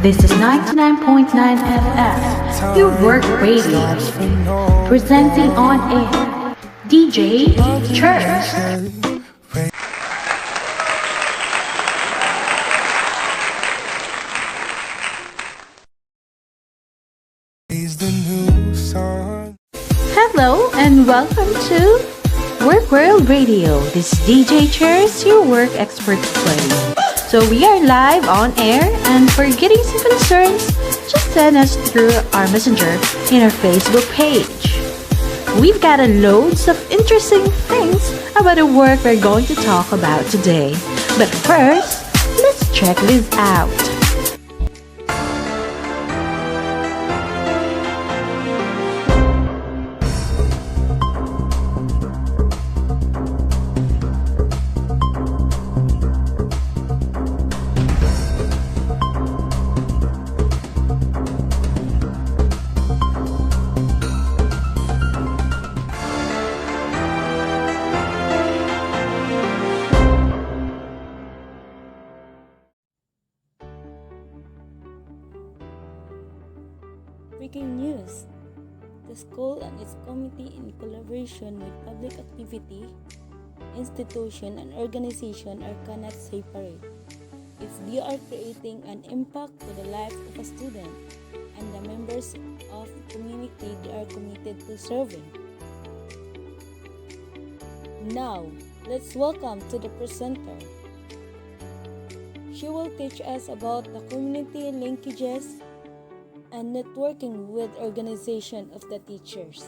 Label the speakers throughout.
Speaker 1: This is 99.9 FM, your work radio, presenting on air, DJ Church. Hello and welcome to Work World Radio. This is DJ Chairs, your work expert play. So we are live on air, and for getting some concerns, just send us through our messenger in our Facebook page. We've got loads of interesting things about the work we're going to talk about today. But first, let's check this out.
Speaker 2: Breaking news! The school and its committee, in collaboration with public activity, institution, and organization, cannot separate. If they are creating an impact to the life of a student and the members of the community they are committed to serving. Now, let's welcome to the presenter. She will teach us about the community linkages and networking with organization of the teachers.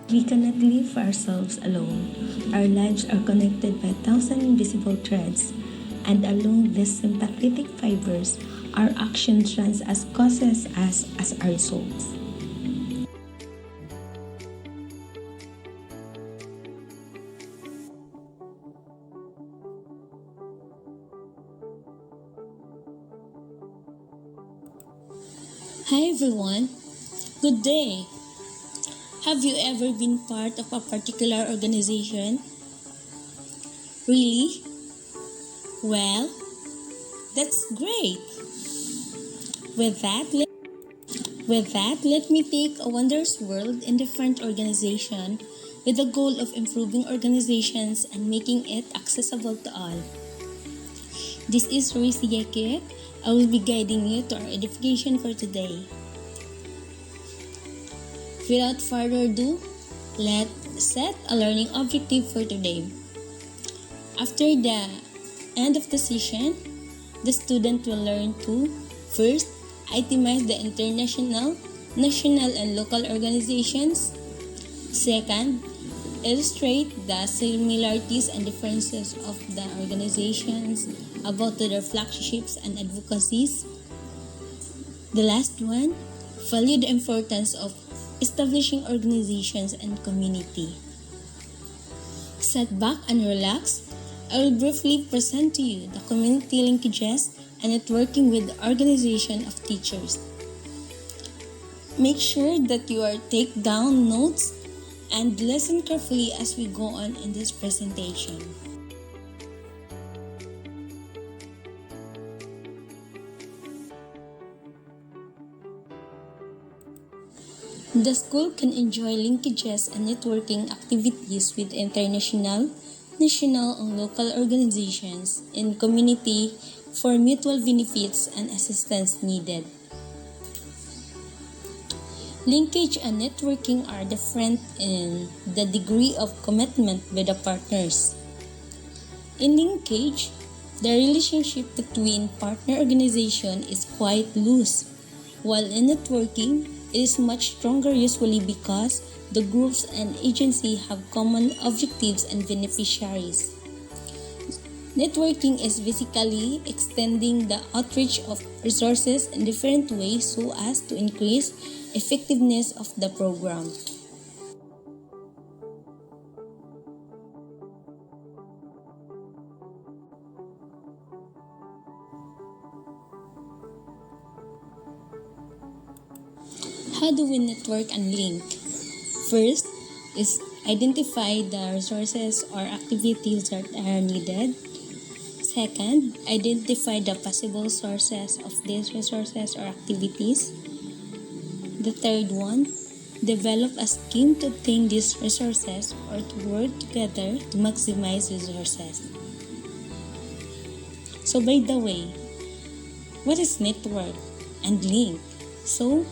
Speaker 3: We cannot live for ourselves alone. Our lives are connected by 1,000 invisible threads, and along these sympathetic fibers, our actions run as causes as our results.
Speaker 2: Hi everyone, good day. Have you ever been part of a particular organization? Really? Well, that's great. With that, let me take a wondrous world in different organization with the goal of improving organizations and making it accessible to all. This is Ruiz Yeke. I will be guiding you to our edification for today. Without further ado, let's set a learning objective for today. After the end of the session, the student will learn to first, itemize the international, national, and local organizations. Second, illustrate the similarities and differences of the organizations about their flagships and advocacies. The last one, value the importance of establishing organizations and community. Sit back and relax. I will briefly present to you the community linkages and networking with the organization of teachers. Make sure that you take down notes and listen carefully as we go on in this presentation. The school can enjoy linkages and networking activities with international, national, and local organizations in community for mutual benefits and assistance needed. Linkage and networking are different in the degree of commitment with the partners. In linkage, the relationship between partner organization is quite loose, while in networking, it is much stronger usually because the groups and agency have common objectives and beneficiaries. Networking is basically extending the outreach of resources in different ways so as to increase effectiveness of the program. how do we network and link? First is identify the resources or activities that are needed. Second, identify the possible sources of these resources or activities. The third one, develop a scheme to obtain these resources or to work together to maximize resources. So by the way, what is network and link? So,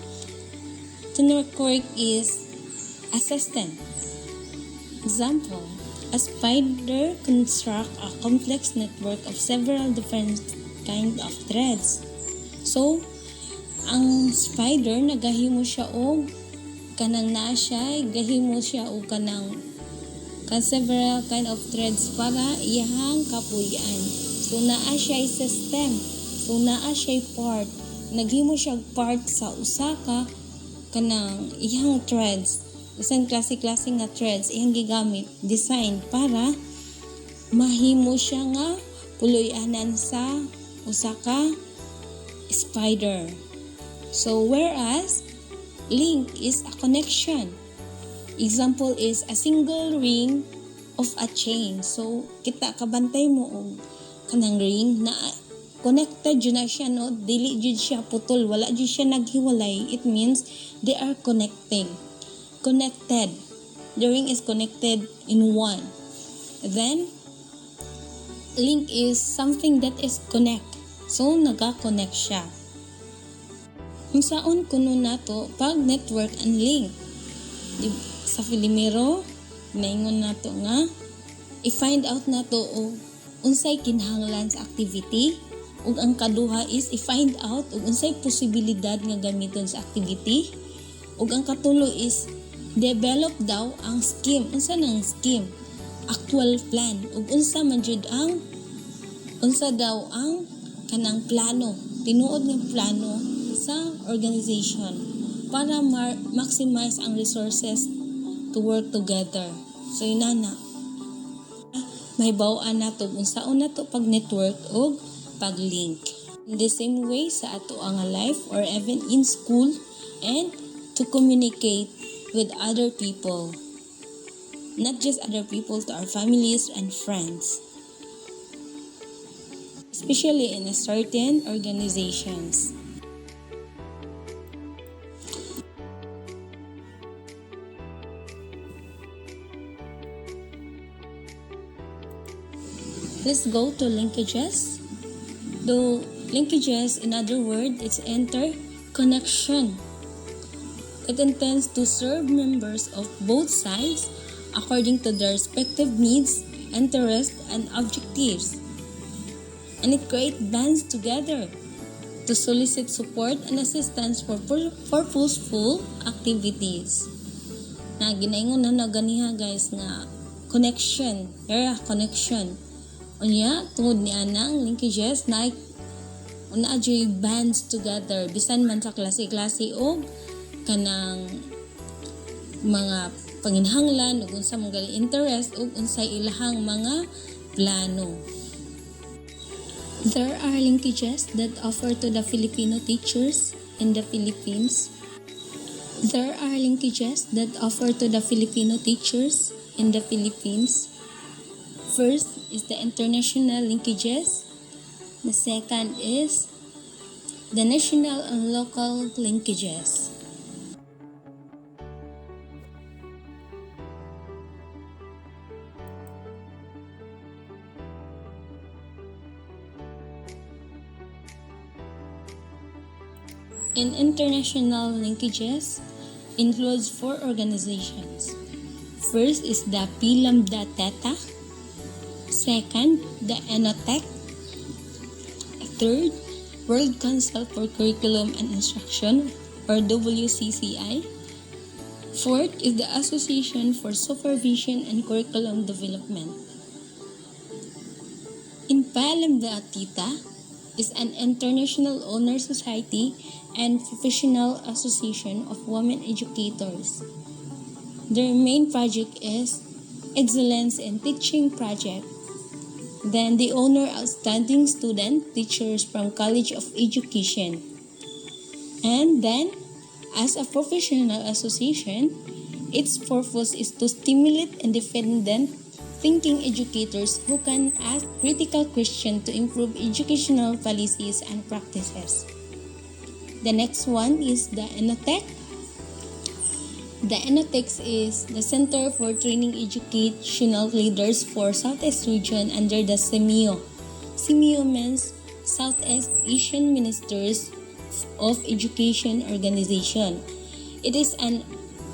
Speaker 2: to network is a system. Example, a spider constructs a complex network of several different kinds of threads. So, ang spider nagahimo siya og kanang naa siya, gahimo siya og kanang several kind of threads para iyahang kapuy-an. So naa siya system. So naa siya part. Naghimo siya part sa usa ka kanang iyang threads. Isang klase-klase nga threads iyang gigamit design para mahimo siya nga puloy-anan sa usa ka spider. So whereas link is a connection. Example is a single ring of a chain. So kita kabantay mo og kanang ring na connected jud na siya, no? Dili jud siya putol, wala jud siya naghiwalay. It means they are connected. The ring is connected in one. Then link is something that is connect. So naga-connect siya. Kung saan kuno nato pag network and link. Sa Filipino, naingon nato nga i-find out nato o unsay kinahanglan sa activity, ug ang kaduha is i-find out ug unsay posibilidad nga gamiton sa activity, ug ang katulo is develop daw ang scheme. Unsa nang scheme? Actual plan, ug unsa daw ang kanang plano, tinuod nga plano sa organization para maximize ang resources to work together. So inana, may bawaan nato unsaon nato pag network og pag link. In the same way sa ato ang life or even in school and to communicate with other people. Not just other people, to our families and friends. Especially in a certain organizations. Let's go to linkages. The linkages, in other words, it's interconnection. It intends to serve members of both sides according to their respective needs, interests, and objectives. And it creates bands together to solicit support and assistance for purposeful activities. Na ginaingon na ganiha guys nga connection, connection. Unya, tungod ni anang linkages na adyoy bands together bisan man sa klase-klase o kanang mga panginhanglan ug unsa man gali interest ug unsay ilahang mga plano. There are linkages that offer to the Filipino teachers in the Philippines. There are linkages that offer to the Filipino teachers in the Philippines. First is the international linkages. The second is the national and local linkages. In international linkages includes 4 organizations. First is the Pi Lambda Theta. Second, the ENOTEC. Third, World Council for Curriculum and Instruction, or WCCI. Fourth is the Association for Supervision and Curriculum Development. In Pi Lambda Theta is an international honor society and professional association of women educators. Their main project is Excellence in Teaching Project. Then they honor outstanding student teachers from College of Education. And then As a professional association, its purpose is to stimulate independent thinking educators who can ask critical questions to improve educational policies and practices. The next one is the ENOTEC. The ENOTEC is the Center for Training Educational Leaders for Southeast Region under the SEMIO. SEMIO means Southeast Asian Ministers of Education Organization. It is an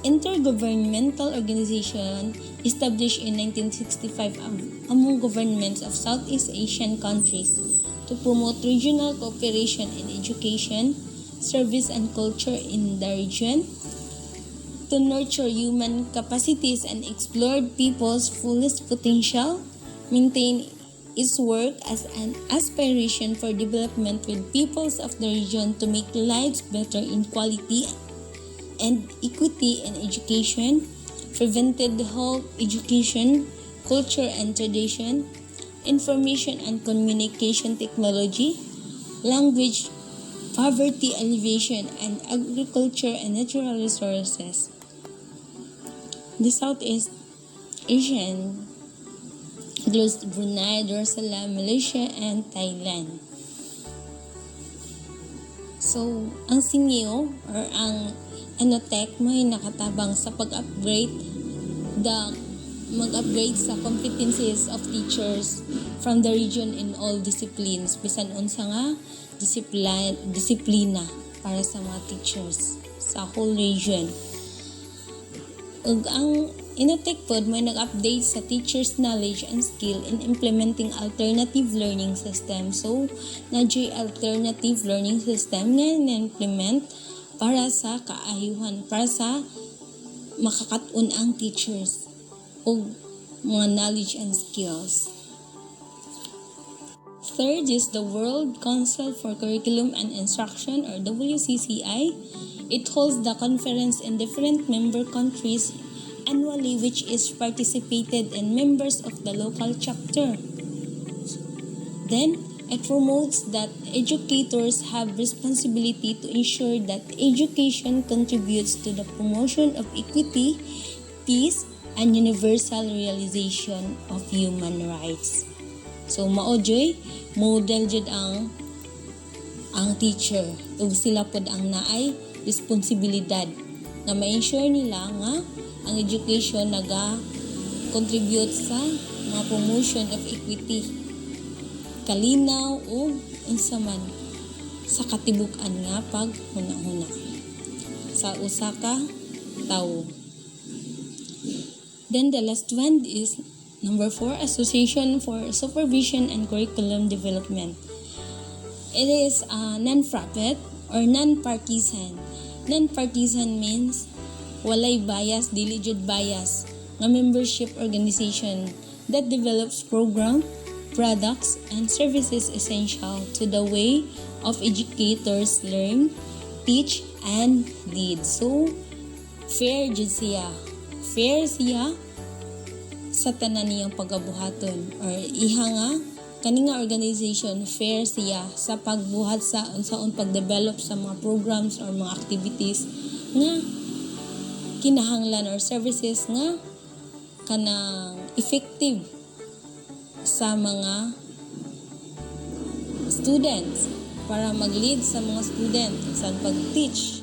Speaker 2: intergovernmental organization established in 1965 among governments of Southeast Asian countries to promote regional cooperation in education, service and culture in the region, to nurture human capacities and explore people's fullest potential, maintain its work as an aspiration for development with peoples of the region to make lives better in quality and equity in education, prevented health, education, culture and tradition, information and communication technology, language, poverty alleviation, and agriculture and natural resources. The Southeast Asian includes Brunei, Darussalam, Malaysia, and Thailand. So, ang SEMIO or ang ENOTEC mo ay nakatabang sa mag-upgrade sa competencies of teachers from the region in all disciplines. Bisan unsa nga disiplina para sa mga teachers sa whole region. Ug ang ENOTEC pod may nag-update sa teachers' knowledge and skill in implementing alternative learning system. So, na-J alternative learning system nga na-implement para sa kaayuhan, para sa makakatun ang teachers o mga knowledge and skills. Third is the World Council for Curriculum and Instruction or WCCI. It holds the conference in different member countries annually, which is participated in members of the local chapter. Then, it promotes that educators have responsibility to ensure that education contributes to the promotion of equity, peace, and universal realization of human rights. So, maojoy, model jud ang teacher. Ug sila pod ang naay responsibilidad na ma-ensure nila nga ang education naga-contribute sa mga promotion of equity, kalinaw o unsa man sa katibuk-an nga pag hunahuna sa usa ka tawo. Then the last one is number 4, Association for Supervision and Curriculum Development. It is non-profit or non-partisan. Non-partisan means walay bias, dili jud bias, nga membership organization that develops program, products, and services essential to the way of educators learn, teach, and lead. So, fair jud siya. Fair siya sa tanan niyang pagabuhaton or iha nga kani nga organization fair siya sa pagbuhat sa unsaon pagdevelop sa mga programs or mga activities nga kinahanglan or services nga kanang effective sa mga students para mag-lead sa mga student sa pag-teach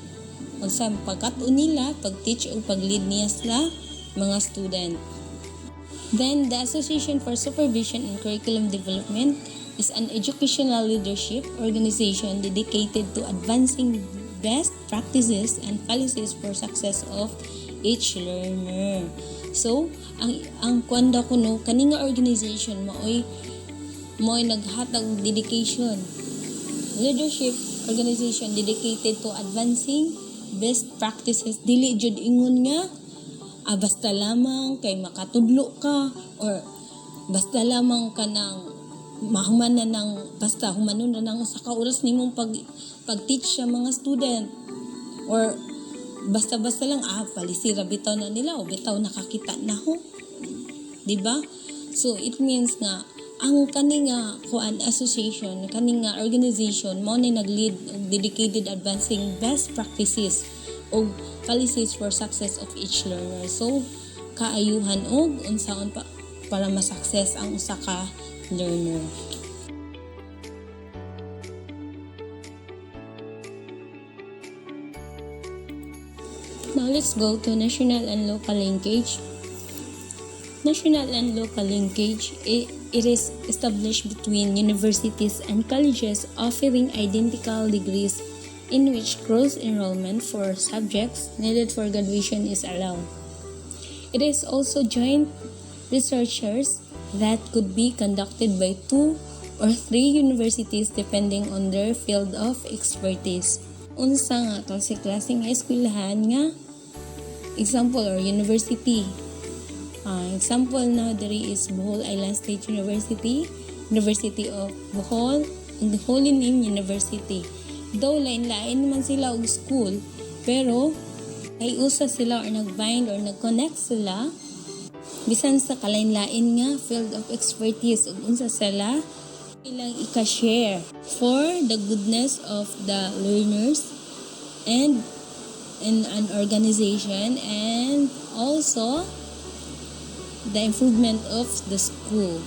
Speaker 2: o sa pagkat-on nila pag-teach o pag-lead niya sa mga student. Then the Association for Supervision and Curriculum Development is an educational leadership organization dedicated to advancing best practices and policies for success of each learner. So, ang kwanda kuno kani nga organization mo'y naghatag dedication. Leadership organization dedicated to advancing best practices. Dili jud ingon nga basta lamang kay makatudlo ka or basta lamang ka nang mahuman na ng basta humanon na ng usa ka oras nimong pag-teach sa mga student or basta-basta lang palisira bitaw na nila o bitaw nakakita na ho, di ba? So it means nga ang kaninga association, kaninga organization mo na nag-lead dedicated advancing best practices o policies for success of each learner. So kaayuhan og unsaon pa para ma-success ang usa ka learner. Now let's go to national and local linkage. National and local linkage, it is established between universities and colleges offering identical degrees in which cross enrollment for subjects needed for graduation is allowed. It is also joint researchers that could be conducted by 2 or 3 universities depending on their field of expertise. Unsa nga to si klaseng eskwelahan nga example or university. Example na diri is Bohol Island State University, University of Bohol, and the Holy Name University. Though lain-lain man sila og school, pero ay usa sila or nag-bind or nag-connect sila bisan sa kalain-lain nga field of expertise ug unsa sila ilang ika-share for the goodness of the learners and in an organization and also the improvement of the school.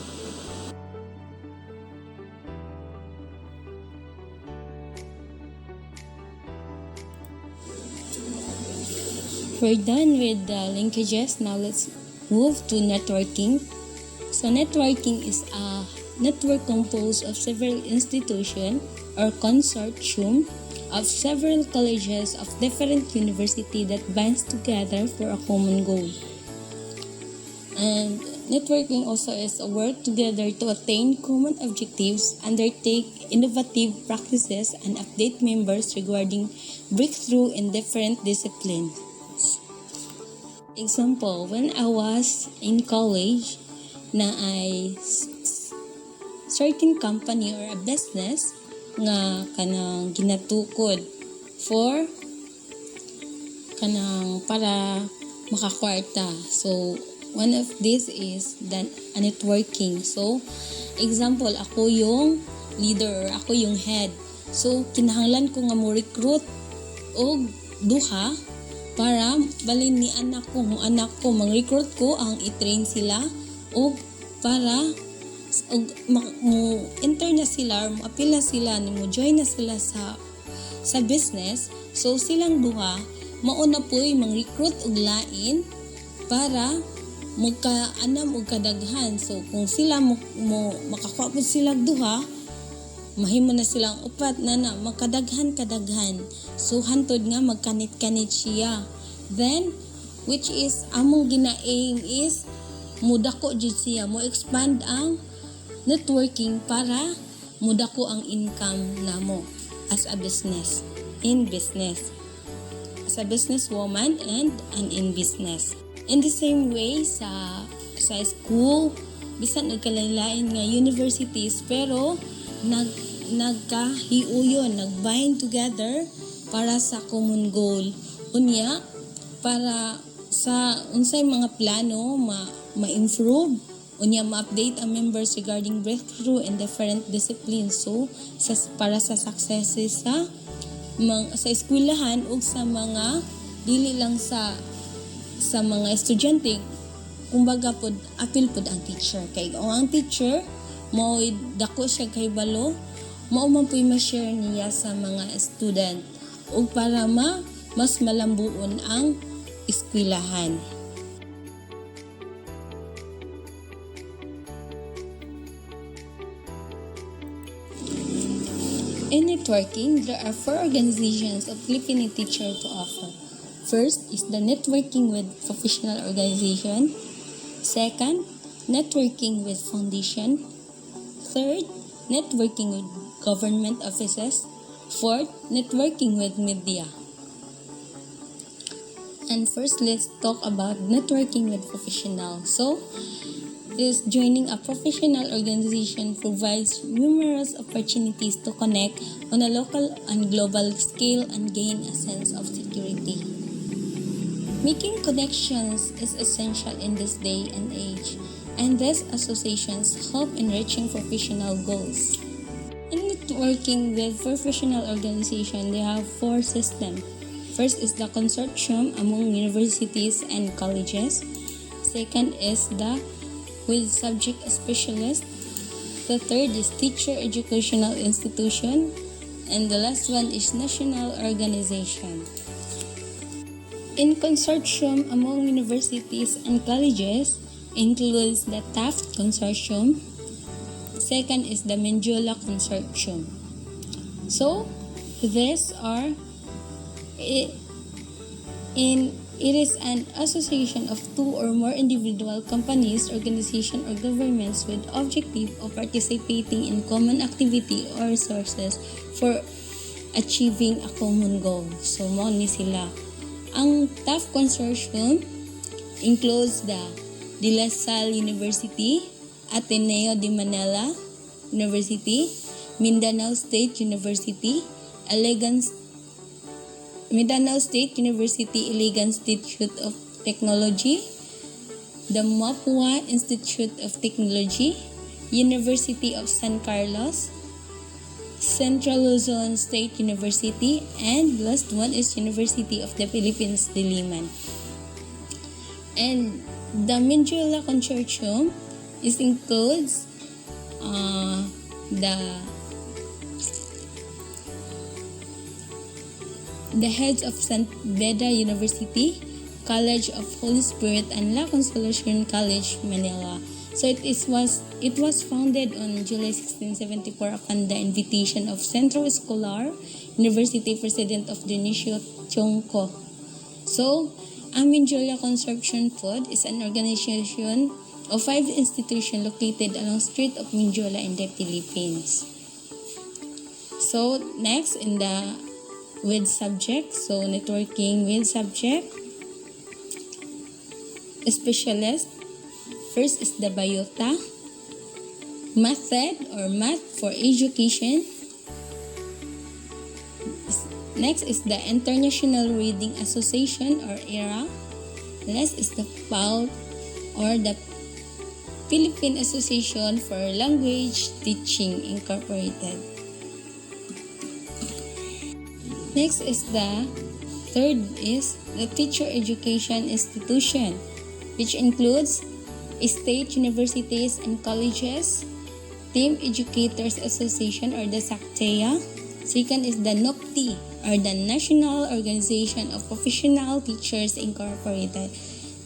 Speaker 2: We're done with the linkages. Now let's move to networking. So networking is a network composed of several institutions or consortium of several colleges of different universities that binds together for a common goal. And networking also is a work together to attain common objectives, undertake innovative practices, and update members regarding breakthrough in different disciplines. Example, when I was in college, na ay certain company or a business nga kanang ginatukod for kanang para makakwarta. So one of this is a networking. So example, ako yung leader or ako yung head. So kinahanglan ko nga mo recruit og duha para balin ni anak ko mang-recruit ko ang i-train sila o para mo enter na sila or mo-appeal na sila ni mo join na sila sa business. So silang duha mauna po'y mang-recruit og lain para magka-anam og kadaghan. So kung sila mo makakuha po sila duha, mahimo na silang upat na makadaghan. So hantod nga magkanit-kanit siya. Then which is among gina-aim is mudako jud siya, mo expand ang networking para mudako ang income namo as a business, in business, as a businesswoman and in business. In the same way sa school, bisan nagkalain-lain nga universities, pero nagkahiuyon, nagbind together para sa common goal. Unya, para sa unsay mga plano ma-improve, unya ma-update ang members regarding breakthrough in different disciplines. So, para sa successes sa eskwelahan o sa mga dili lang sa mga estudyante, kumbaga pod apil pod ang teacher kay ang teacher mo dako siya kay balo, mao man po'y ma-share niya sa mga student o para mas malambuon ang eskwelahan. In networking, there are 4 organizations of Filipino teacher to offer. First is the networking with professional organization. Second, networking with foundation. Third, networking with government offices. Fourth, networking with media. And first, let's talk about networking with professional. So, joining a professional organization provides numerous opportunities to connect on a local and global scale and gain a sense of security. Making connections is essential in this day and age, and these associations help in reaching professional goals. In networking with professional organization, they have 4 systems. First is the consortium among universities and colleges. Second is the with subject specialist. The third is teacher educational institution. And the last one is national organization. In consortium among universities and colleges includes the Taft Consortium. Second is the Menjola Consortium. So, these are it is an association of two or more individual companies, organizations, or governments with objective of participating in common activity or resources for achieving a common goal. So, mo ni sila. Ang Taft Consortium includes the De La Salle University, Ateneo de Manila University, Mindanao State University, Mindanao State University Iligan Institute of Technology, the Mapua Institute of Technology, University of San Carlos, Central Luzon State University, and last one is University of the Philippines, Diliman. And the Menjola Consortium includes the heads of St. Beda University, College of Holy Spirit, and La Consolacion College, Manila. So it was founded on July 1674 upon the invitation of Centro Escolar University President of Dionisio Chongco. So, ang Menjola Consortium Fund is an organization of 5 institutions located along Strait of Menjola in the Philippines. So, next in the with subject, so networking with subject, specialist. First is the Biota, Method or Math for Education. Next is the International Reading Association or ERA. Next is the PAL or the Philippine Association for Language Teaching Incorporated. Next is the third is the Teacher Education Institution, which includes state universities and colleges, Team Educators Association or the SACTEA. Second is the NOPTI or the National Organization of Professional Teachers Incorporated.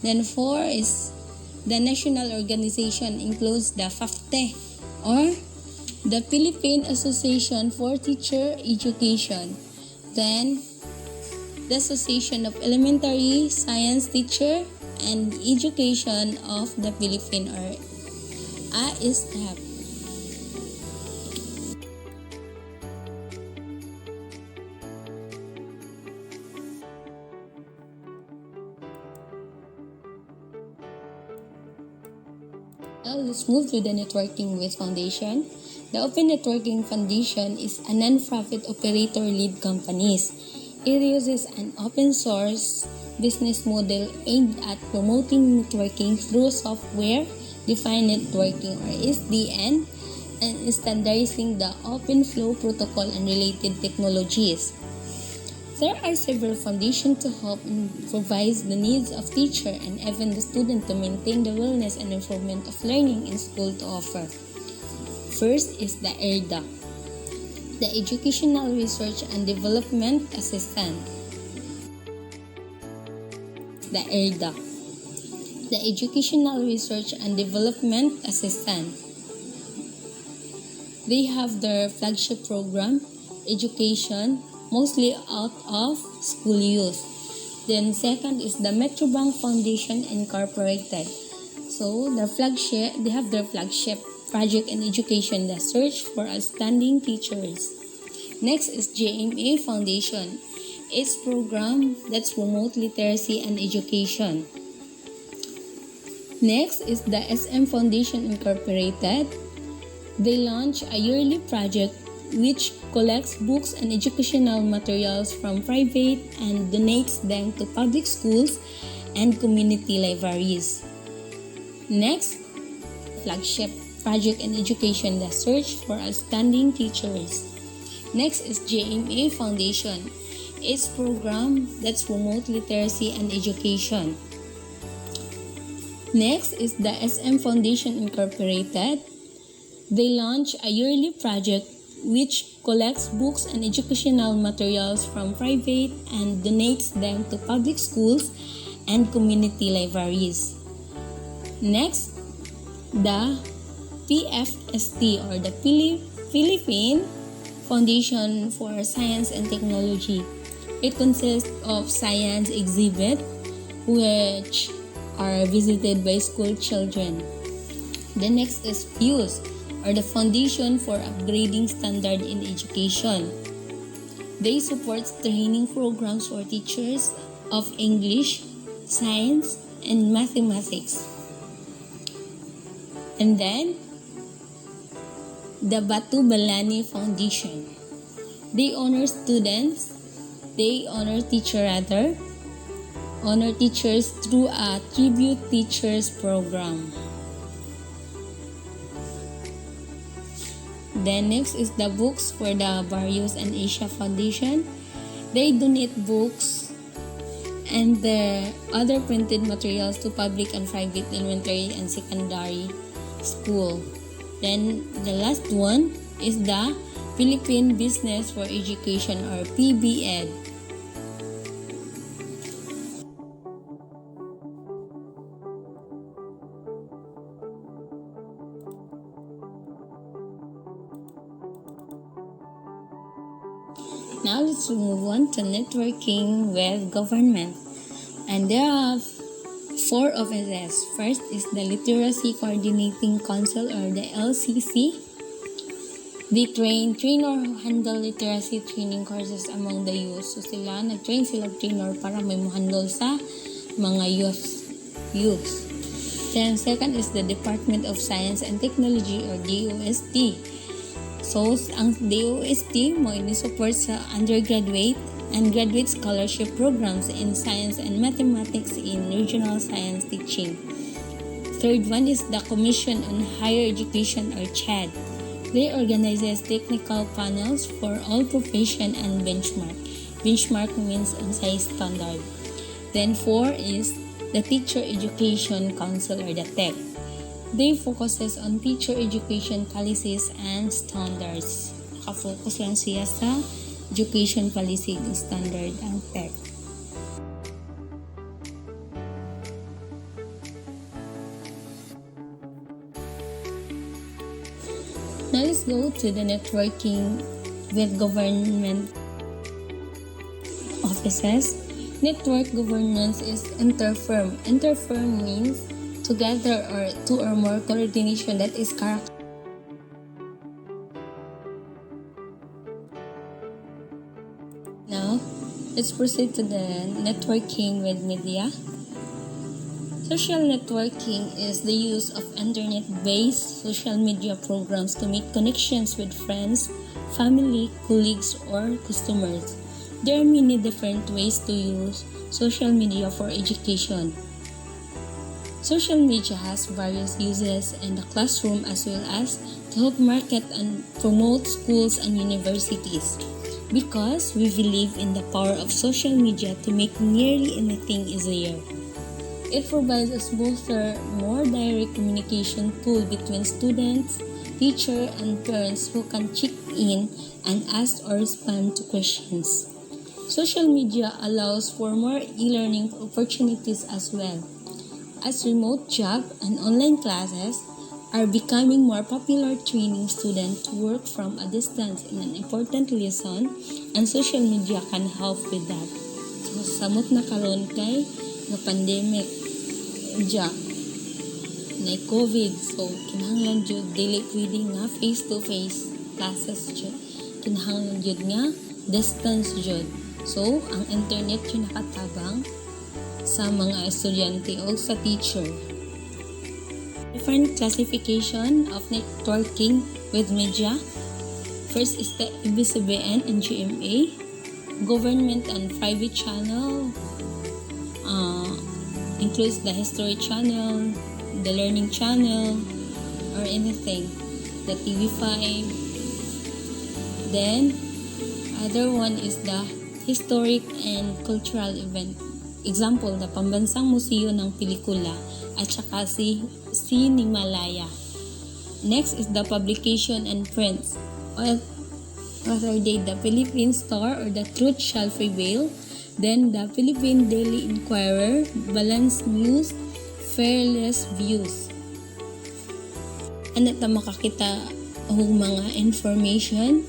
Speaker 2: Then 4 is the national organization includes the FAFTE or the Philippine Association for Teacher Education. Then the Association of Elementary Science Teacher and Education of the Philippines or AISTAP. Now let's move to the Networking with Foundation. The Open Networking Foundation is a non-profit operator-led companies. It uses an open source business model aimed at promoting networking through software-defined networking or SDN and standardizing the open flow protocol and related technologies. There are several foundations to help improvise the needs of teacher and even the student to maintain the wellness and improvement of learning in school to offer. First is the ERDA, the Educational Research and Development Assistant. The ERDA, the Educational Research and Development Assistant. They have their flagship program, Education, mostly out of school youth. Then second is the Metrobank Foundation Incorporated. So they have their flagship project in education, the Search for Outstanding Teachers. Next is JMA Foundation. Its program that promotes literacy and education. Next is the SM Foundation Incorporated. They launch a yearly project which collects books and educational materials from private and donates them to public schools and community libraries. Next, flagship project in education, the Search for Outstanding Teachers. Next is JMA Foundation. its program that promote literacy and education. Next is the SM Foundation Incorporated. They launch a yearly project which collects books and educational materials from private and donates them to public schools and community libraries. Next, the PFST or the Philippine Foundation for Science and Technology. It consists of science exhibits which are visited by school children. The next is FUSE or the Foundation for Upgrading Standard in Education. They support training programs for teachers of English, science, and mathematics. And then, the Batu Balani Foundation. They honor teachers through a tribute teachers program. Then next is the Books for the Barrios and Asia Foundation. They donate books and the other printed materials to public and private elementary and secondary school. Then the last one is the Philippine Business for Education or PBED. Now let's move on to networking with government. And there are 4 offices. First is the Literacy Coordinating Council or the LCC. They train or handle literacy training courses among the youth. So nag-train sila trainer para may handle sa mga youth. Then second is the Department of Science and Technology or DOST. So ang DOST mo ini-support sa undergraduate and graduate scholarship programs in science and mathematics in regional science teaching. Third one is the Commission on Higher Education or CHED. They organizes technical panels for all profession and benchmark. Benchmark means unsay standard. Then 4 is the Teacher Education Council or the TEC. They focuses on teacher education policies and standards. Nakafocus lang siya sa education policy and standard ang TEC. Now let's go to the networking with government offices. Network governance is interfirm. Interfirm means together or 2 or more coordination that is characterized. Now, let's proceed to the networking with media. Social networking is the use of internet-based social media programs to make connections with friends, family, colleagues, or customers. There are many different ways to use social media for education. Social media has various uses in the classroom as well as to help market and promote schools and universities. Because we believe in the power of social media to make nearly anything easier. It provides a smoother, more direct communication tool between students, teachers, and parents who can check in and ask or respond to questions. Social media allows for more e-learning opportunities as well, as remote job and online classes are becoming more popular, training students to work from a distance in an important lesson, and social media can help with that. So, samot na karon kay na pandemic ja na COVID, so kinahanglan jud dili pwede nga face to face classes jud, kinahanglan jud nga distance jud. So ang internet jud nakatabang sa mga estudyante o sa teacher. Different classification of networking with media. First is the ABCBN and GMA, government and private channel, includes the history channel, the learning channel, or anything, the TV5. Then, other one is the historic and cultural event. Example, na Pambansang Museo ng Pelikula at saka si Sinimalaya. Next is the publication and prints. What are they? The Philippine Star or the Truth Shall Prevail. Then the Philippine Daily Inquirer, Balanced News, Fearless Views. Ano ta makakita ang mga information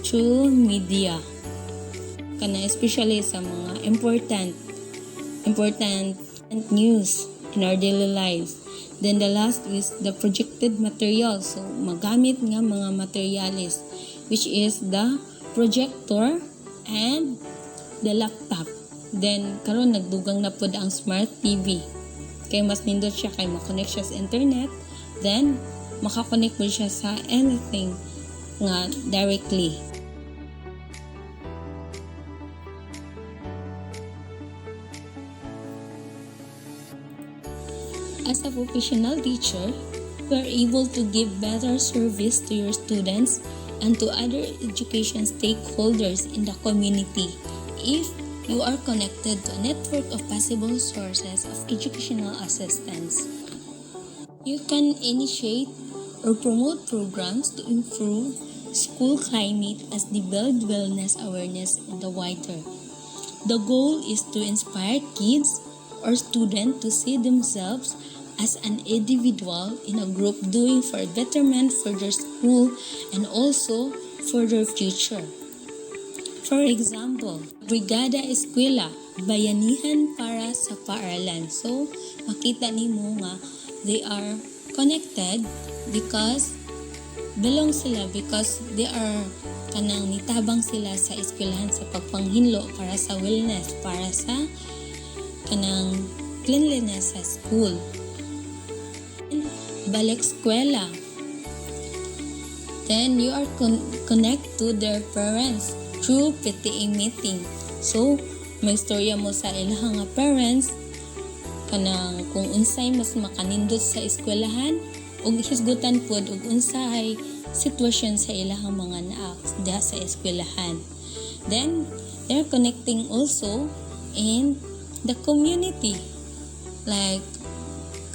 Speaker 2: through media. Kana especially sa mga important news in our daily lives. Then the last is the projected material. So magamit nga mga materials, which is the projector and the laptop. Then karon nagdugang na pod ang smart TV. Kay mas nindot siya kay makonect siya sa internet. Then makakonect mo siya sa anything nga directly. As a professional teacher, you are able to give better service to your students and to other education stakeholders in the community if you are connected to a network of possible sources of educational assistance. You can initiate or promote programs to improve school climate as they build wellness awareness in the wider. The goal is to inspire kids or students to see themselves as an individual in a group doing for a betterment for their school and also for their future. For example, Brigada Eskwela, bayanihan para sa paaralan. So, makita nimo nga they are connected because they are kanang nitabang sila sa eskwelahan sa pagpanghinlo para sa wellness, para sa kanang cleanliness sa school. Balik eskwela. Then you are connect to their parents through PTA meeting. So, may istorya mo sa ilahang nga parents kanang kung unsay mas makanindot sa eskwelahan ug hisgutan pod ug unsay sitwasyon sa ilahang mga anak diha sa eskwelahan. Then, they're connecting also in the community. Like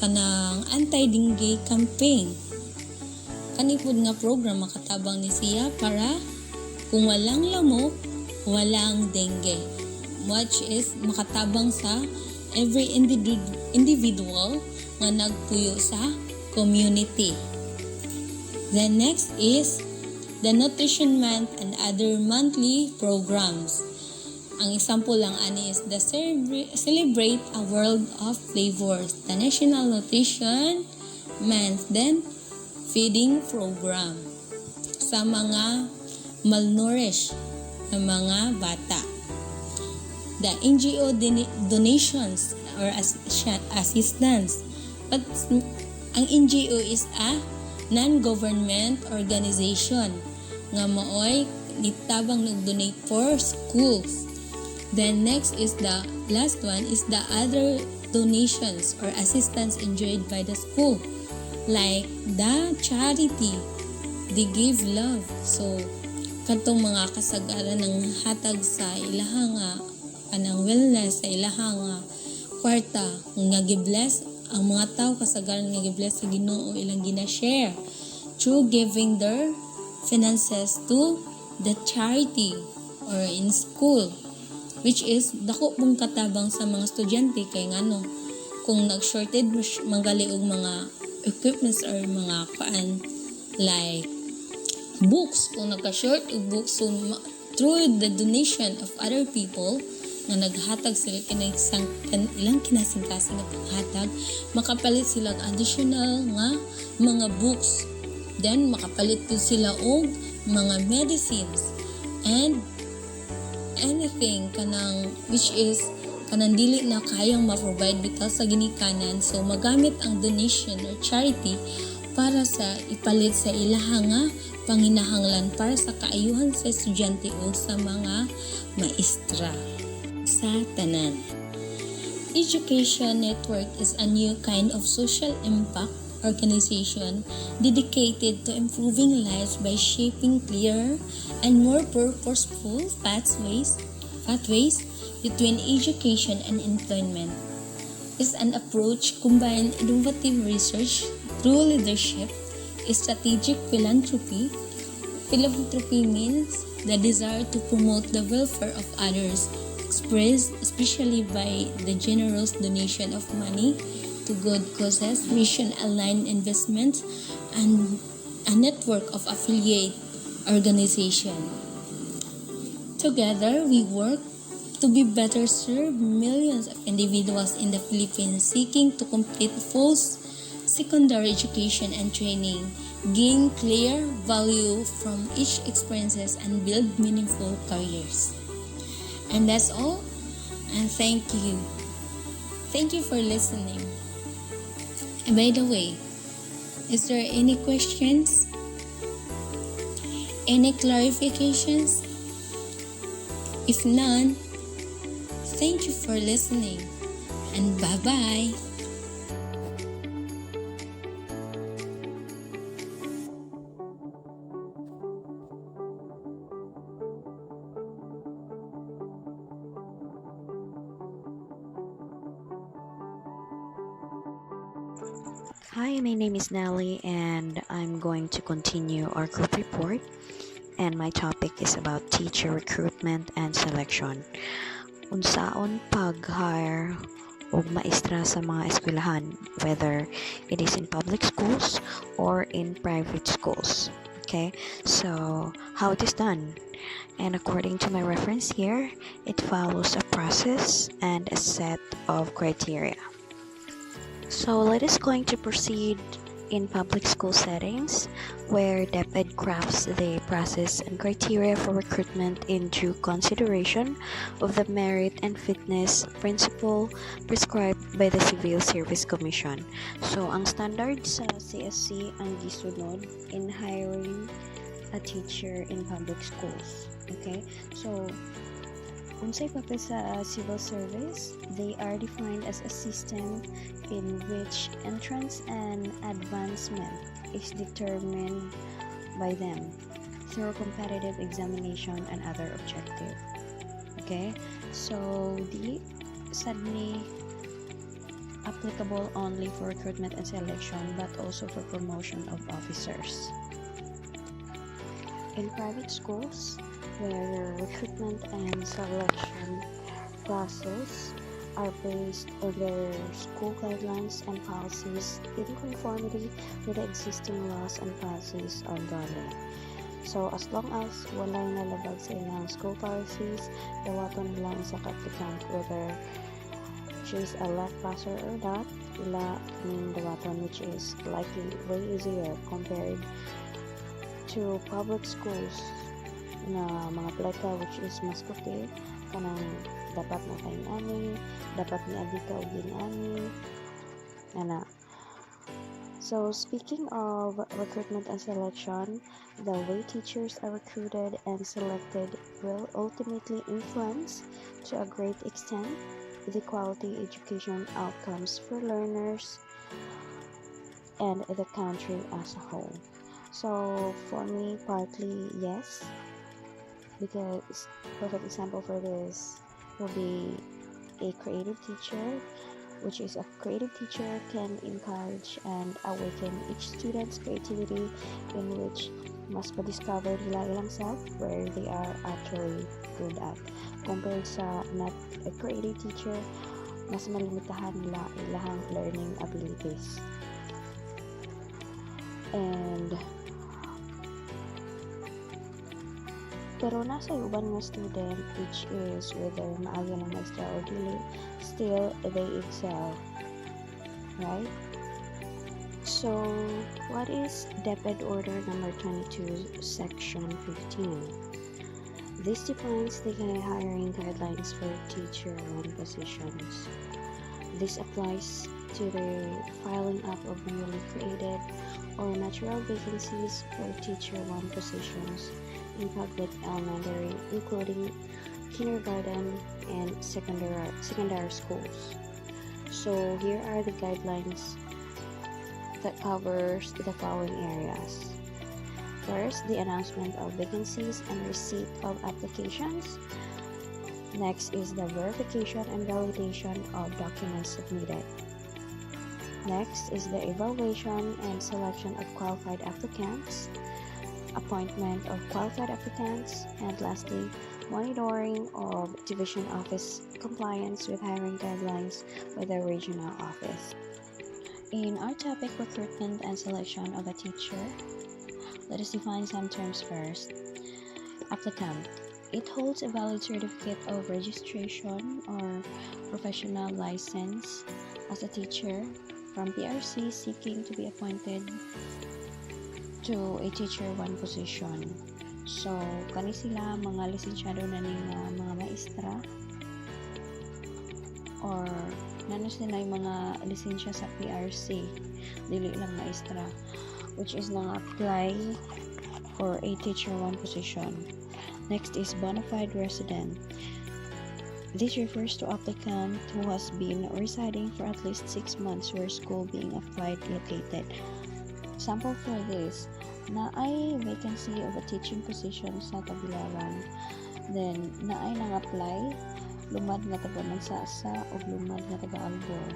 Speaker 2: kanang anti-dengue campaign. Kani pod nga program makatabang ni siya para kung walang lamok, walang dengue. Which is makatabang sa every individual nga nagpuyo sa community. The next is the Nutrition Month and other monthly programs. Ang example lang ani is the Celebrate a World of Flavors, the National Nutrition Month, then feeding program sa mga malnourished na mga bata. The NGO donations or assistance. But ang NGO is a non-government organization nga maoy nitabang nag-donate for schools. Then next is the last one is the other donations or assistance enjoyed by the school. Like the charity, they give love. So, katong mga kasagaran ng hatag sa ilahang kanang wellness, sa ilahang kwarta, nga gibless, ang mga tao kasagaran nga gibless sa Ginoo ilang gina-share through giving their finances to the charity or in school. Which is, dako pong katabang sa mga estudyante kay ngano kung nag-shorted manggali og mga equipments or mga like books, kung nagka-short og books, so through the donation of other people nga naghatag sila ilang kinasingkasing nga paghatag, makapalit sila additional nga mga books. Then makapalit po sila og mga medicines and anything kanang which is kanang dili na kayang ma-provide bitaw sa ginikanan. So magamit ang donation or charity para sa ipalit sa ilahang panginahanglan para sa kaayuhan sa estudyante o sa mga maestra sa tanan. Education Network is a new kind of social impact organization dedicated to improving lives by shaping clearer and more purposeful pathways pathways between education and employment. Is an approach combines innovative research through leadership, strategic philanthropy. Philanthropy means the desire to promote the welfare of others, expressed especially by the generous donation of money to good causes, mission-aligned investments, and a network of affiliate organizations. Together, we work to be better serve millions of individuals in the Philippines seeking to complete full secondary education and training, gain clear value from each experiences, and build meaningful careers. And that's all. And thank you. Thank you for listening. And by the way, is there any questions? Any clarifications? If none, thank you for listening and bye-bye.
Speaker 4: Hi, my name is Nelly and I'm going to continue our group report, and my topic is about teacher recruitment and selection. Unsaon pag-hire og maestra sa mga eskwelahan, whether it is in public schools or in private schools. Okay, so how it is done? And according to my reference here, it follows a process and a set of criteria. So let us going to proceed in public school settings, where DepEd crafts the process and criteria for recruitment in due consideration of the merit and fitness principle prescribed by the Civil Service Commission. So ang standard sa CSC ang gisunod in hiring a teacher in public schools. Okay, so unsay papel sa civil service, they are defined as a system in which entrance and advancement is determined by them through competitive examination and other objective. Okay, so the suddenly applicable only for recruitment and selection, but also for promotion of officers. In private schools, where recruitment and selection process are based on their school guidelines and policies in conformity with the existing laws and policies on government. So as long as walay nalabag sa ilang school policies, dawaton nila ang sa applicant whether she is a left passer or not, ila ning dawaton, which is likely way easier compared to public schools na mga pleka, which is mas kuti kanang dapat na kain ani, dapat ni adika og ani ana. So speaking of recruitment and selection, the way teachers are recruited and selected will ultimately influence to a great extent the quality education outcomes for learners and the country as a whole. So for me, partly yes, because perfect example for this will be a creative teacher, which is a creative teacher can encourage and awaken each student's creativity, in which must pa-discover nila ilang self where they are actually good at. Compared sa not a creative teacher, mas malimitahan nila ilang learning abilities. And pero nasa uban nga student, which is whether maaga lang maestra or dili, still they excel, right? So what is DepEd Order number 22, section 15? This defines the hiring guidelines for teacher 1 positions. This applies to the filing up of newly created or natural vacancies for teacher 1 positions in public elementary, including kindergarten and secondary schools. So here are the guidelines that covers the following areas. First, the announcement of vacancies and receipt of applications. Next is the verification and validation of documents submitted. Next is the evaluation and selection of qualified applicants, appointment of qualified applicants, and lastly, monitoring of division office compliance with hiring guidelines by the regional office. In our topic, recruitment and selection of a teacher, let us define some terms first. Applicant. It holds a valid certificate of registration or professional license as a teacher from PRC seeking to be appointed to a teacher 1 position. So, kani sila mga lisensyado na ning mga maestra or nano sila yung mga lisensya sa PRC, dili lang maestra, which is nang apply for a teacher 1 position. Next is bona fide resident. This refers to applicant who has been residing for at least 6 months where school being applied located. Sample for this, na ay vacancy of a teaching position sa Tagbilaran, then na ay nang apply lumad nga taga Mansasa o lumad nga taga Albor.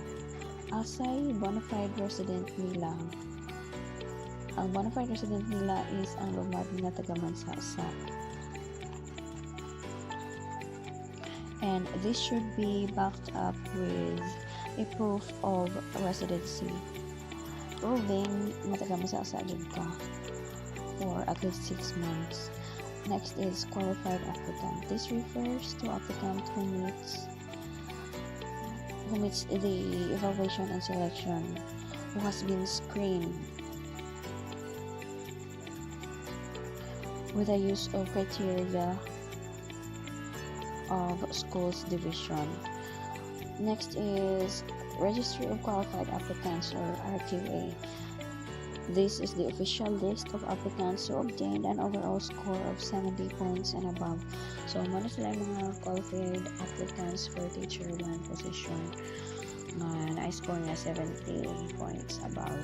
Speaker 4: Asay bona fide resident nila. Ang bona fide resident nila is ang lumad nga taga Mansasa. And this should be backed up with a proof of residency, proving nga taga Mansasa jud ka for at least 6 months. Next is qualified applicant. This refers to applicant who meets the evaluation and selection, who has been screened with the use of criteria of schools division. Next is Registry of Qualified Applicants or RQA. This is the official list of applicants who obtained an overall score of 70 points and above. So, muna sila mga qualified applicants for teacher 1 position na na-score niya 70 points above.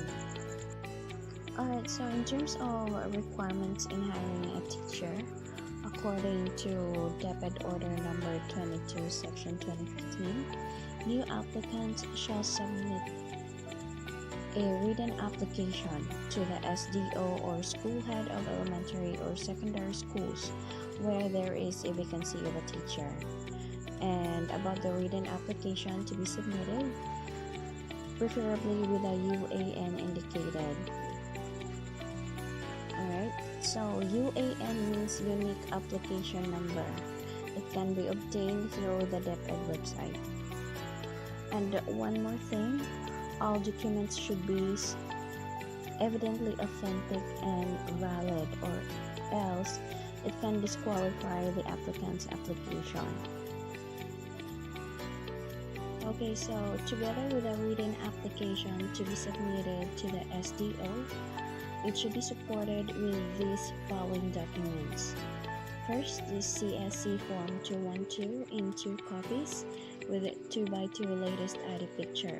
Speaker 4: Alright, so in terms of requirements in hiring a teacher, according to DepEd Order Number 22, Section 2015, new applicants shall submit a written application to the SDO or school head of elementary or secondary schools where there is a vacancy of a teacher, and about the written application to be submitted, preferably with a UAN indicated. Alright, so UAN means unique application number. It can be obtained through the DepEd website. And one more thing, all documents should be evidently authentic and valid, or else it can disqualify the applicant's application. Okay, so together with a written application to be submitted to the SDO, it should be supported with these following documents. First, the CSC Form 212 in 2 copies with 2x2 latest ID picture.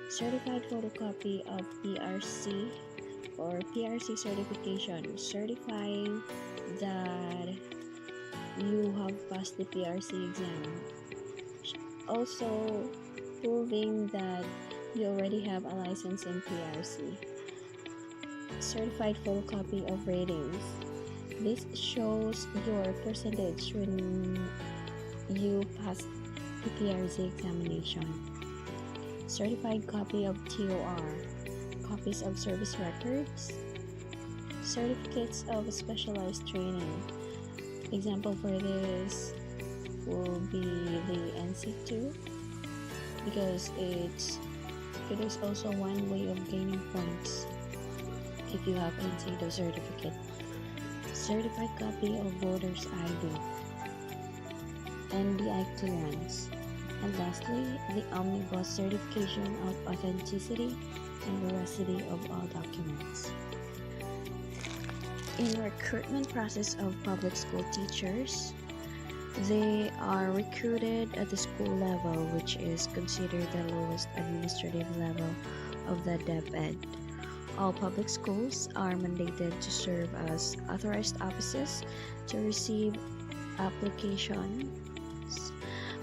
Speaker 4: Certified photocopy of PRC or PRC certification, certifying that you have passed the PRC exam. Also, proving that you already have a license in PRC. Certified photocopy of ratings. This shows your percentage when you passed the PRC examination. Certified copy of TOR, copies of service records, certificates of specialized training. Example for this will be the NC2, because it is also one way of gaining points if you have NC2 certificate. Certified copy of voter's ID, NBI clearance. And lastly, the omnibus certification of authenticity and veracity of all documents. In recruitment process of public school teachers, they are recruited at the school level, which is considered the lowest administrative level of the DepEd. All public schools are mandated to serve as authorized offices to receive applications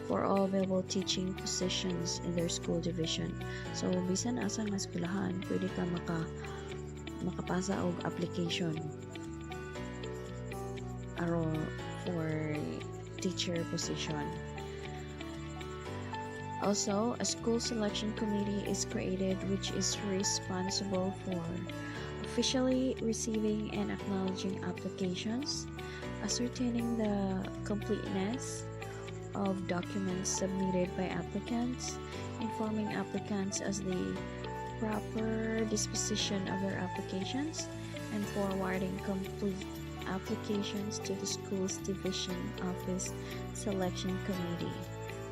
Speaker 4: for all available teaching positions in their school division. So bisan asa nga eskwelahan, pwede ka makapasa og application for teacher position. Also, a school selection committee is created which is responsible for officially receiving and acknowledging applications, ascertaining the completeness of documents submitted by applicants, informing applicants as the proper disposition of their applications, and forwarding complete applications to the school's division office selection committee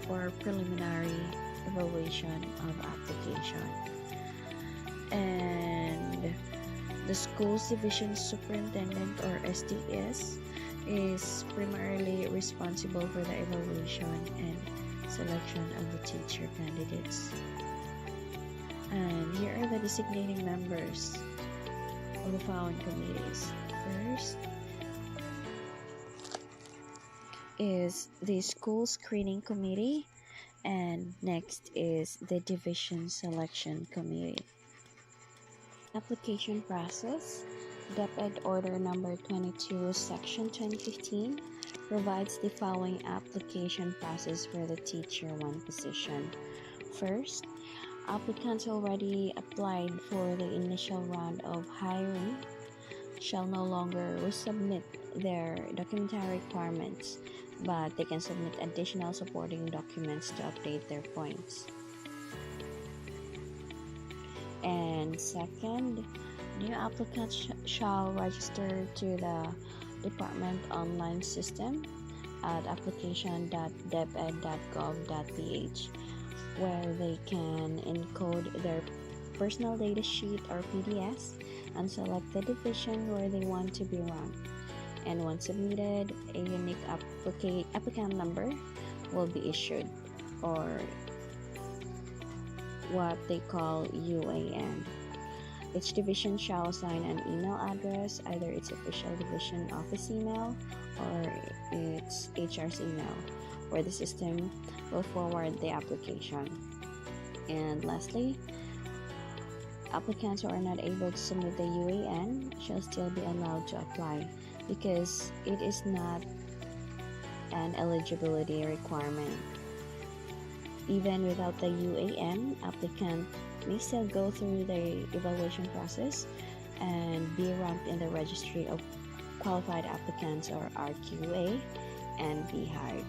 Speaker 4: for preliminary evaluation of application. And the school's division superintendent, or SDS, is primarily responsible for the evaluation and selection of the teacher candidates. And here are the designating members of the following committees. First is the school screening committee, and next is the division selection committee. Application process. DepEd Order Number 22, Section 2015 provides the following application process for the Teacher 1 position. First, applicants already applied for the initial round of hiring shall no longer resubmit their documentary requirements, but they can submit additional supporting documents to update their points. And second, new applicants shall register to the department online system at application.deped.gov.ph, where they can encode their personal data sheet or PDS and select the division where they want to be ranked. And once submitted, a unique applicant number will be issued, or what they call UAN. Each division shall assign an email address, either its official division office email or its HR's email, where the system will forward the application. And lastly, applicants who are not able to submit the UAN shall still be allowed to apply, because it is not an eligibility requirement. Even without the UAN, applicant may still go through the evaluation process and be ranked in the registry of qualified applicants, or RQA, and be hired.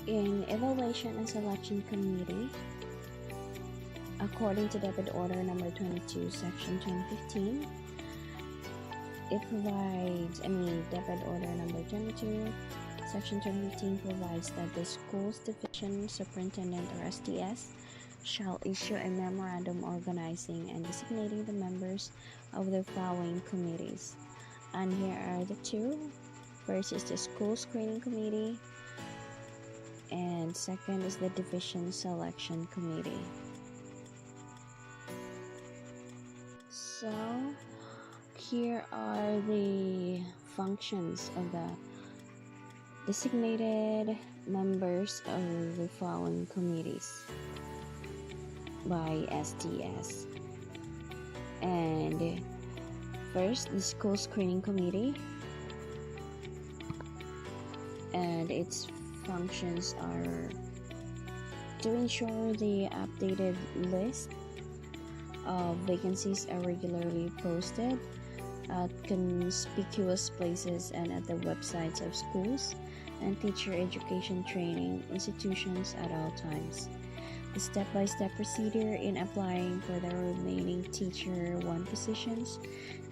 Speaker 4: In Evaluation and Selection Committee, according to DepEd Order Number 22, Section 2015, DepEd Order Number 22, Section 2015 provides that the school's division superintendent, or SDS, shall issue a memorandum organizing and designating the members of the following committees. And here are the two. First is the school screening committee, and second is the division selection committee. So here are the functions of the designated members of the following committees by SDS. And first, the school screening committee, and its functions are to ensure the updated list of vacancies are regularly posted at conspicuous places and at the websites of schools and teacher education training institutions at all times. The step-by-step procedure in applying for the remaining Teacher 1 positions,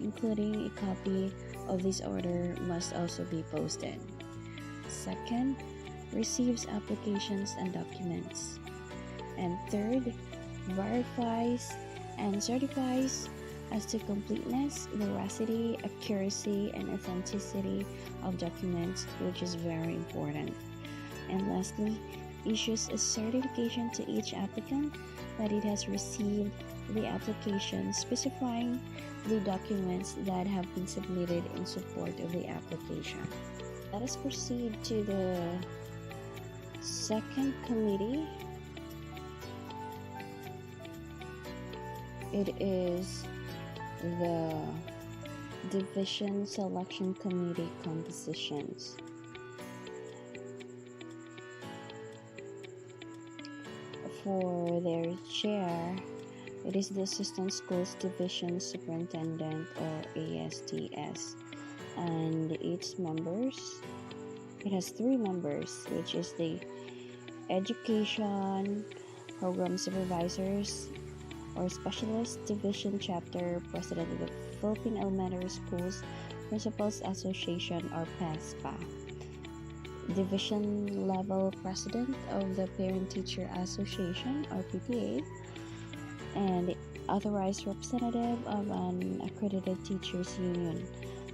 Speaker 4: including a copy of this order, must also be posted. Second, receives applications and documents. And third, verifies and certifies as to completeness, veracity, accuracy, and authenticity of documents, which is very important. And lastly, issues a certification to each applicant that it has received the application, specifying the documents that have been submitted in support of the application. Let us proceed to the second committee. It is the Division Selection Committee compositions. For their chair, it is the Assistant Schools Division Superintendent, or ASTS, and its members, it has 3 members, which is the Education Program Supervisors or Specialist Division Chapter President of the Philippine Elementary Schools Principals Association, or PESPA, Division Level President of the Parent Teacher Association, or PTA, and authorized representative of an accredited teachers union,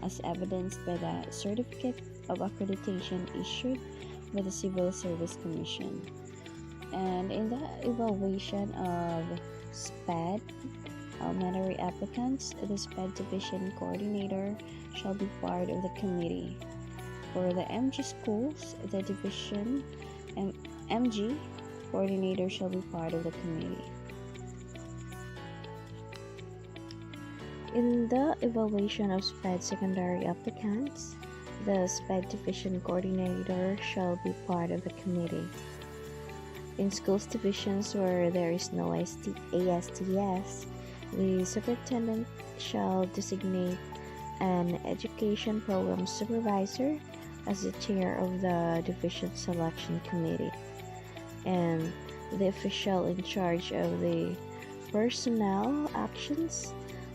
Speaker 4: as evidenced by the certificate of accreditation issued by the Civil Service Commission. And in the evaluation of SPED elementary applicants, the SPED division coordinator shall be part of the committee. For the MG schools, the division MG coordinator shall be part of the committee. In the evaluation of SPED secondary applicants, the SPED division coordinator shall be part of the committee. In schools divisions where there is no ASTS, the superintendent shall designate an education program supervisor as the chair of the division selection committee, and the official in charge of the personnel actions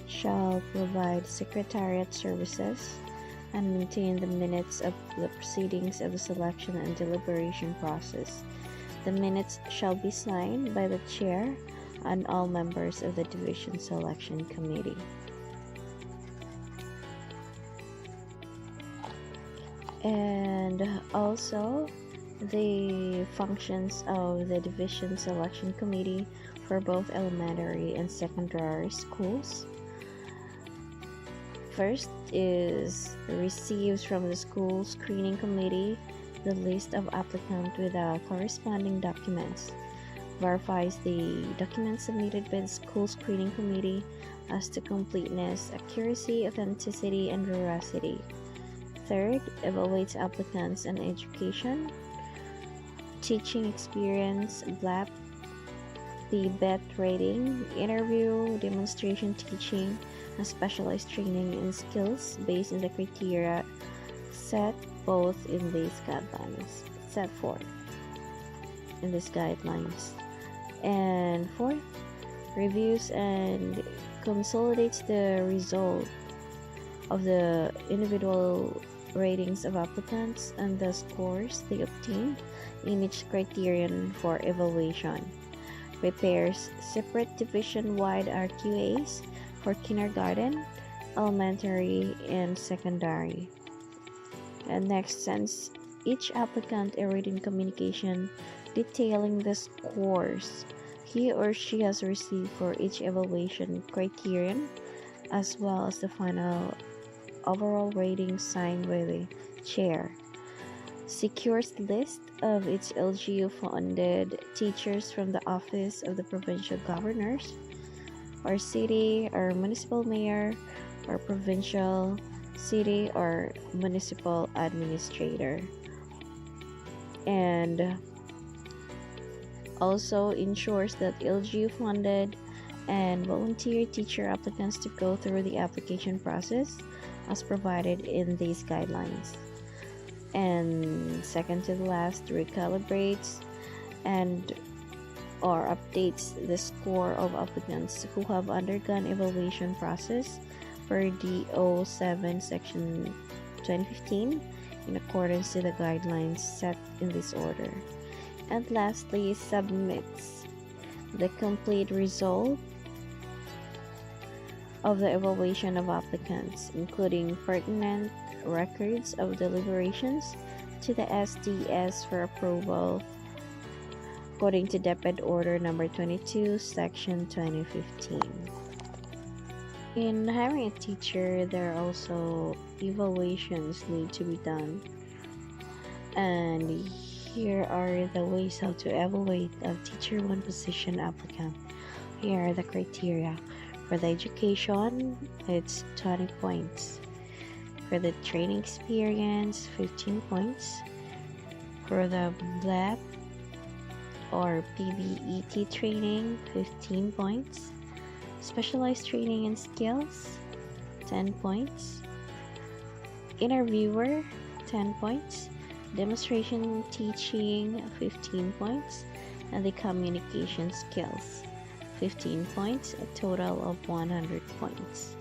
Speaker 4: shall provide secretariat services and maintain the minutes of the proceedings of the selection and deliberation process. The minutes shall be signed by the chair and all members of the division selection committee. And also the functions of the division selection committee for both elementary and secondary schools. First is receives from the school screening committee the list of applicants with the corresponding documents, verifies the documents submitted by the school screening committee as to completeness, accuracy, authenticity, and veracity. Third, evaluates applicants on education, teaching experience, BLAP, the BET rating, interview, demonstration teaching, and specialized training in skills based on the criteria set forth in these guidelines. And fourth, reviews and consolidates the result of the individual ratings of applicants and the scores they obtained in each criterion for evaluation. Prepares separate division-wide RQAs for kindergarten, elementary, and secondary. And next, sends each applicant a written communication detailing the scores he or she has received for each evaluation criterion, as well as the final overall rating signed by the chair. Secures list of its LGU-funded teachers from the Office of the Provincial Governors, or city or municipal mayor, or provincial, city, or municipal administrator. And also ensures that LGU-funded and volunteer teacher applicants to go through the application process as provided in these guidelines. And second to the last, recalibrates and or updates the score of applicants who have undergone evaluation process per DO7 section 2015 in accordance to the guidelines set in this order. And lastly, submits the complete result of the evaluation of applicants, including pertinent records of deliberations, to the SDS for approval according to DepEd Order number 22, section 2015. In hiring a teacher, there are also evaluations need to be done And here are the ways how to evaluate a teacher one position applicant. Here are the criteria. For the education, it's 20 points. For the training experience, 15 points. For the BLEP or PBET training, 15 points. Specialized training and skills, 10 points. Interviewer, 10 points. Demonstration teaching, 15 points. And the communication skills, 15 points, a total of 100 points.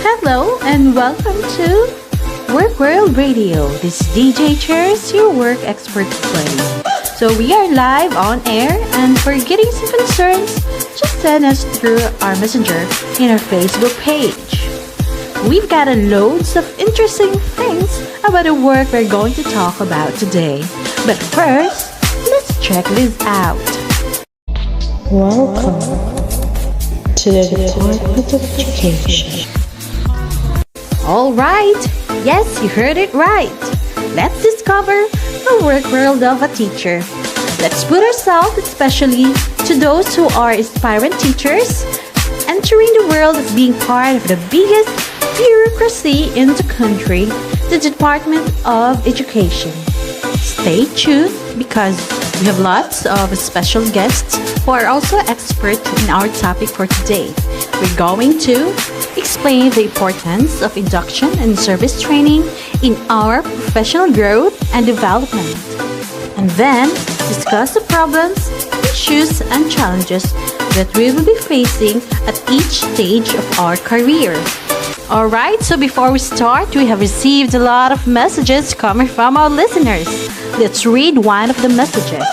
Speaker 1: Hello and welcome to Work World Radio. This is DJ Chairs, your work expert play. So we are live on air, and for getting some concerns, just send us through our messenger in our Facebook page. We've got loads of interesting things about the work we're going to talk about today. But first, let's check this out.
Speaker 3: Welcome to the Department of Education.
Speaker 1: All right, yes, you heard it right. Let's discover the work world of a teacher. Let's put ourselves, especially to those who are aspiring teachers, entering the world of being part of the biggest bureaucracy in the country, the Department of Education. Stay tuned because we have lots of special guests who are also experts in our topic for today. We're going to explain the importance of induction and service training in our professional growth and development, and then discuss the problems, issues, and challenges that we will be facing at each stage of our career. Alright, so before we start, we have received a lot of messages coming from our listeners. Let's read one of the messages.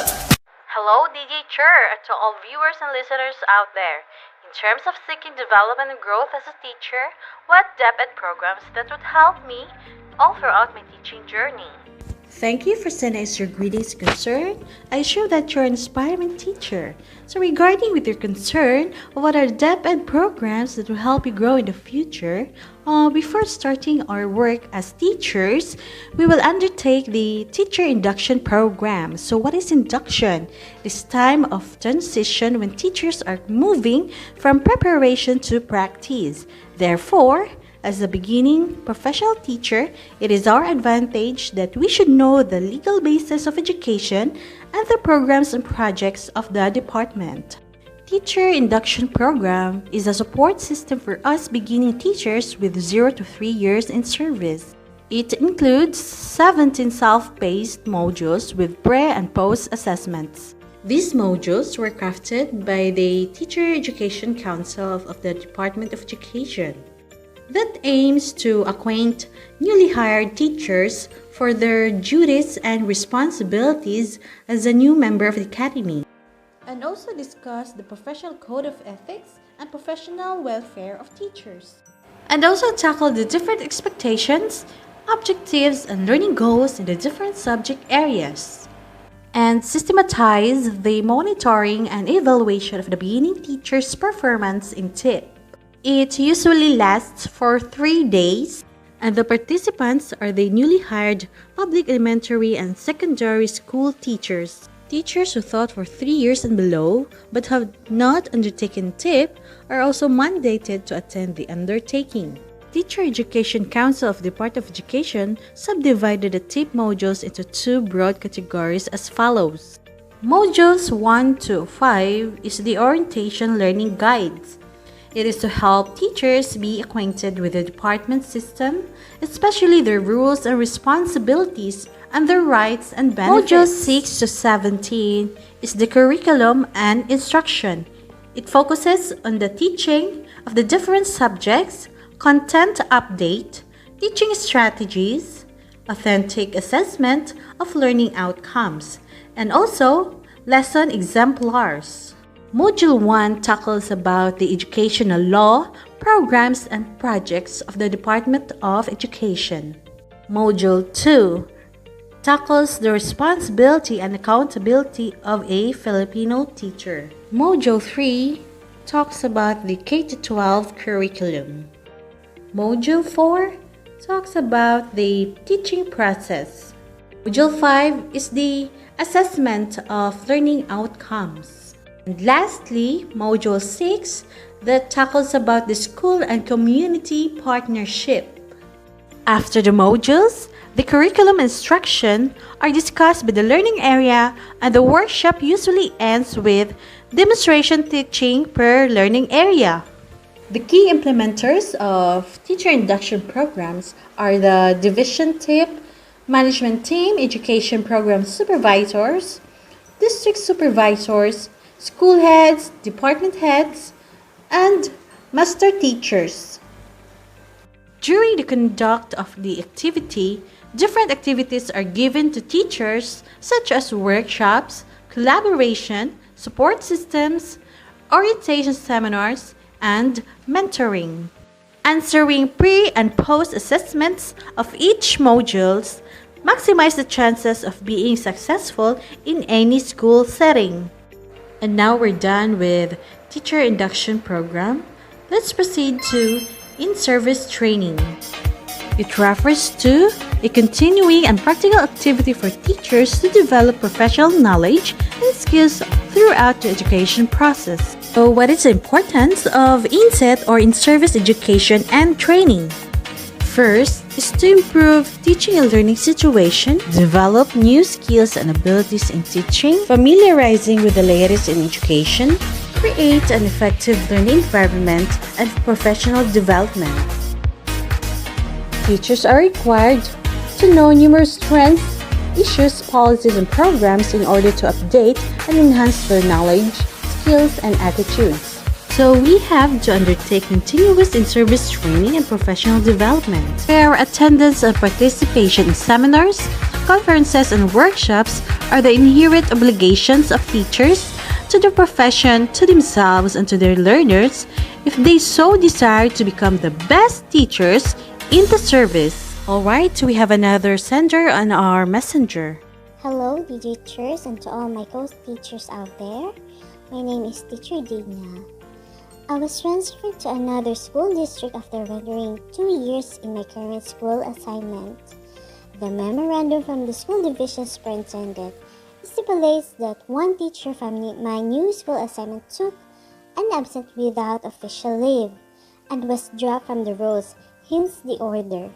Speaker 1: Hello, DJ Chur, to all viewers and listeners out there. In terms of seeking development and growth as a teacher, what depth and programs that would help me all throughout my teaching journey? Thank you for sending us your greetings and concern. I assure that you're an aspiring teacher. So regarding with your concern, what are the depth and programs that will help you grow in the future? Before starting our work as teachers, we will undertake the teacher induction program. So what is induction? This time of transition when teachers are moving from preparation to practice. Therefore, as a beginning professional teacher, it is our advantage that we should know the legal basis of education and the programs and projects of the department. Teacher Induction Program is a support system for us beginning teachers with 0 to 3 years in service. It includes 17 self-paced modules with pre- and post-assessments. These modules were crafted by the Teacher Education Council of the Department of Education that aims to acquaint newly hired teachers for their duties and responsibilities as a new member of the academy, and also discuss the professional code of ethics and professional welfare of teachers, and also tackle the different expectations, objectives, and learning goals in the different subject areas, and systematize the monitoring and evaluation of the beginning teacher's performance in TIP. It usually lasts for 3 days, and the participants are the newly hired public elementary and secondary school teachers. Teachers who taught for 3 years and below but have not undertaken TIP are also mandated to attend the undertaking. Teacher Education Council of the Department of Education subdivided the TIP modules into 2 broad categories as follows. Modules 1 to 5 is the orientation learning guides. It is to help teachers be acquainted with the department system, especially their rules and responsibilities and their rights and benefits. Modules 6 to 17 is the curriculum and instruction. It focuses on the teaching of the different subjects, content update, teaching strategies, authentic assessment of learning outcomes, and also lesson exemplars. Module 1 tackles about the educational law, programs, and projects of the Department of Education. Module 2 tackles the responsibility and accountability of a Filipino teacher. Module 3 talks about the K-12 curriculum. Module 4 talks about the teaching process. Module 5 is the assessment of learning outcomes. And lastly, Module 6 that tackles about the school and community partnership. After the modules, the curriculum instruction are discussed by the learning area, and the workshop usually ends with demonstration teaching per learning area. The key implementers of teacher induction programs are the division tip, management team, education program supervisors, district supervisors, school heads, department heads, and master teachers. During the conduct of the activity, different activities are given to teachers such as workshops, collaboration, support systems, orientation seminars, and mentoring. Answering pre- and post-assessments of each modules maximize the chances of being successful in any school setting. And now we're done with teacher induction program. Let's proceed to in-service training. It refers to a continuing and practical activity for teachers to develop professional knowledge and skills throughout the education process. So, what is the importance of inset or in-service education and training? First is to improve teaching and learning situation, develop new skills and abilities in teaching, familiarizing with the latest in education, create an effective learning environment, and professional development. Teachers are required to know numerous trends, issues, policies, and programs in order to update and enhance their knowledge, skills, and attitudes. So we have to undertake continuous in-service training and professional development, where attendance and participation in seminars, conferences, and workshops are the inherent obligations of teachers to the profession, to themselves, and to their learners if they so desire to become the best teachers in the service. Alright, we have another sender on our messenger.
Speaker 5: Hello, DJ teachers, and to all my co-teachers out there. My name is Teacher Digna. I was transferred to another school district after rendering 2 years in my current school assignment. The memorandum from the school division superintendent stipulates that one teacher from my new school assignment took an absence without official leave and was dropped from the rolls, hence the order.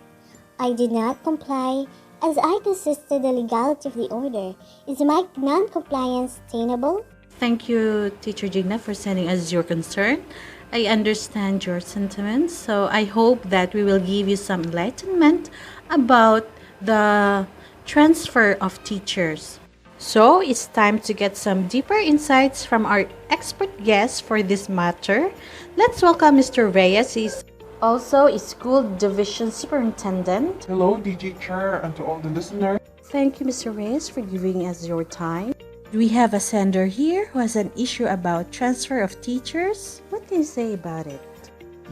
Speaker 5: I did not comply as I contested the legality of the order. Is my non-compliance tenable?
Speaker 1: Thank you, Teacher Jigna, for sending us your concern. I understand your sentiments, so I hope that we will give you some enlightenment about the transfer of teachers. So, it's time to get some deeper insights from our expert guest for this matter. Let's welcome Mr. Reyes. He's also a school division superintendent.
Speaker 6: Hello, DJ Chair, and to all the listeners.
Speaker 1: Thank you, Mr. Reyes, for giving us your time. We have a sender here who has an issue about transfer of teachers. What can you say about it?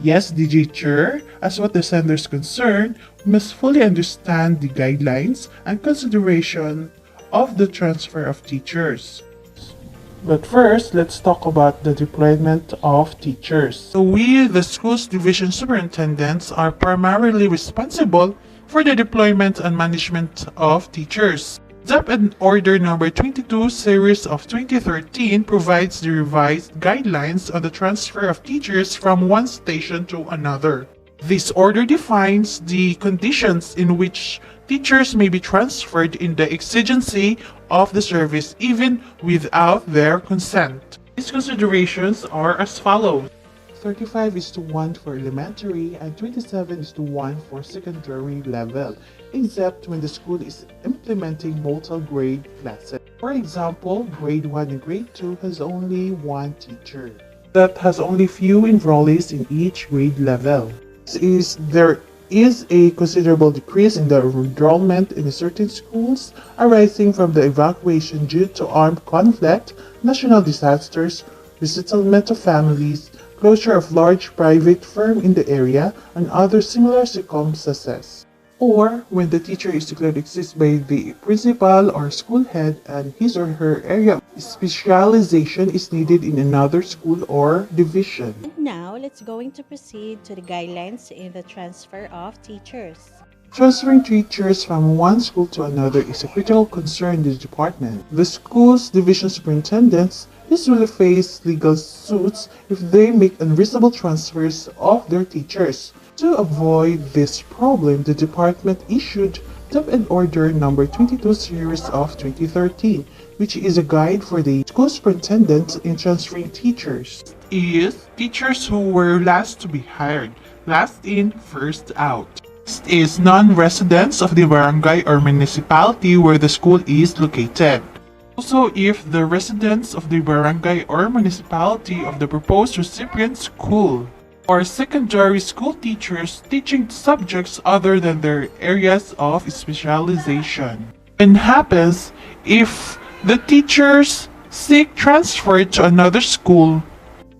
Speaker 6: Yes, DJ Chair, as what the sender is concerned, we must fully understand the guidelines and consideration of the transfer of teachers. But first, let's talk about the deployment of teachers. So we, the school's division superintendents, are primarily responsible for the deployment and management of teachers. DEP and Order Number 22 Series of 2013 provides the revised guidelines on the transfer of teachers from one station to another. This order defines the conditions in which teachers may be transferred in the exigency of the service even without their consent. These considerations are as follows. 35:1 for elementary and 27:1 for secondary level, except when the school is implementing multi-grade classes. For example, grade 1 and grade 2 has only one teacher that has only few enrollees in each grade level. There is a considerable decrease in the enrollment in certain schools arising from the evacuation due to armed conflict, national disasters, resettlement of families, closure of large private firm in the area, and other similar circumstances. or when the teacher is declared exist by the principal or school head and his or her area of specialization is needed in another school or division.
Speaker 1: Now, let's going to proceed to the guidelines in the transfer of teachers.
Speaker 6: Transferring teachers from one school to another is a critical concern in the department. The school's division superintendents usually face legal suits if they make unreasonable transfers of their teachers. To avoid this problem, the department issued Step and Order number 22 series of 2013, which is a guide for the school superintendents in transferring teachers. Is teachers who were last to be hired, last in, first out. Next is non-residents of the barangay or municipality where the school is located. Also, if the residents of the barangay or municipality of the proposed recipient school or secondary school teachers teaching subjects other than their areas of specialization. It happens if the teachers seek transfer to another school.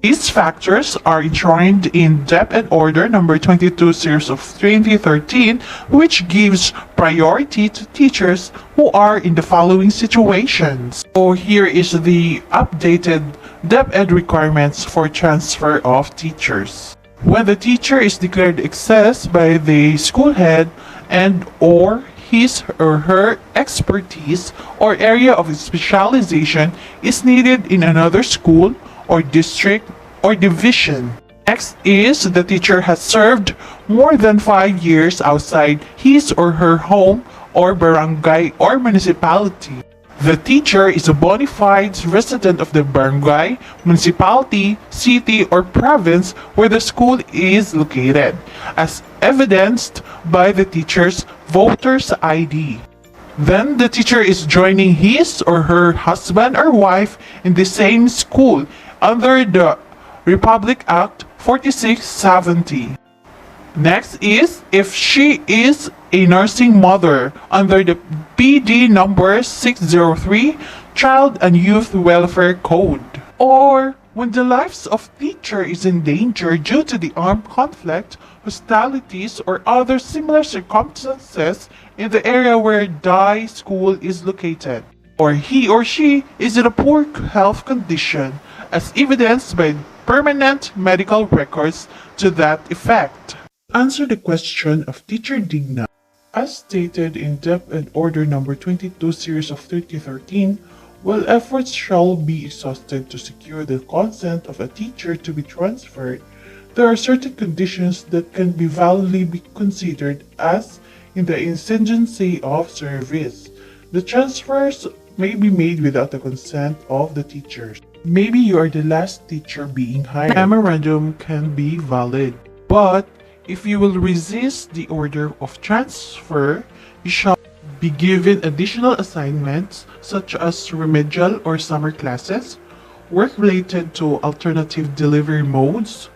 Speaker 6: These factors are enshrined in Step and Order number 22 series of 2013, which gives priority to teachers who are in the following situations. So here is the updated DepEd requirements for transfer of teachers. When the teacher is declared excess by the school head and or his or her expertise or area of specialization is needed in another school or district or division. Next is the teacher has served more than 5 years outside his or her home or barangay or municipality. The teacher is a bona fide resident of the barangay, municipality, city, or province where the school is located, as evidenced by the teacher's voter's ID. Then the teacher is joining his or her husband or wife in the same school under the Republic Act 4670. Next is if she is a nursing mother under the PD number 603 Child and Youth Welfare Code, or when the lives of teacher is in danger due to the armed conflict, hostilities, or other similar circumstances in the area where the school is located, or he or she is in a poor health condition as evidenced by permanent medical records to that effect. Answer the question of Teacher Digna. As stated in Step and Order number 22 series of 2013, while efforts shall be exhausted to secure the consent of a teacher to be transferred, there are certain conditions that can be validly be considered as in the exigency of service. The transfers may be made without the consent of the teachers. Maybe you are the last teacher being hired. Memorandum can be valid, but if you will resist the order of transfer, you shall be given additional assignments such as remedial or summer classes, work related to alternative delivery modes,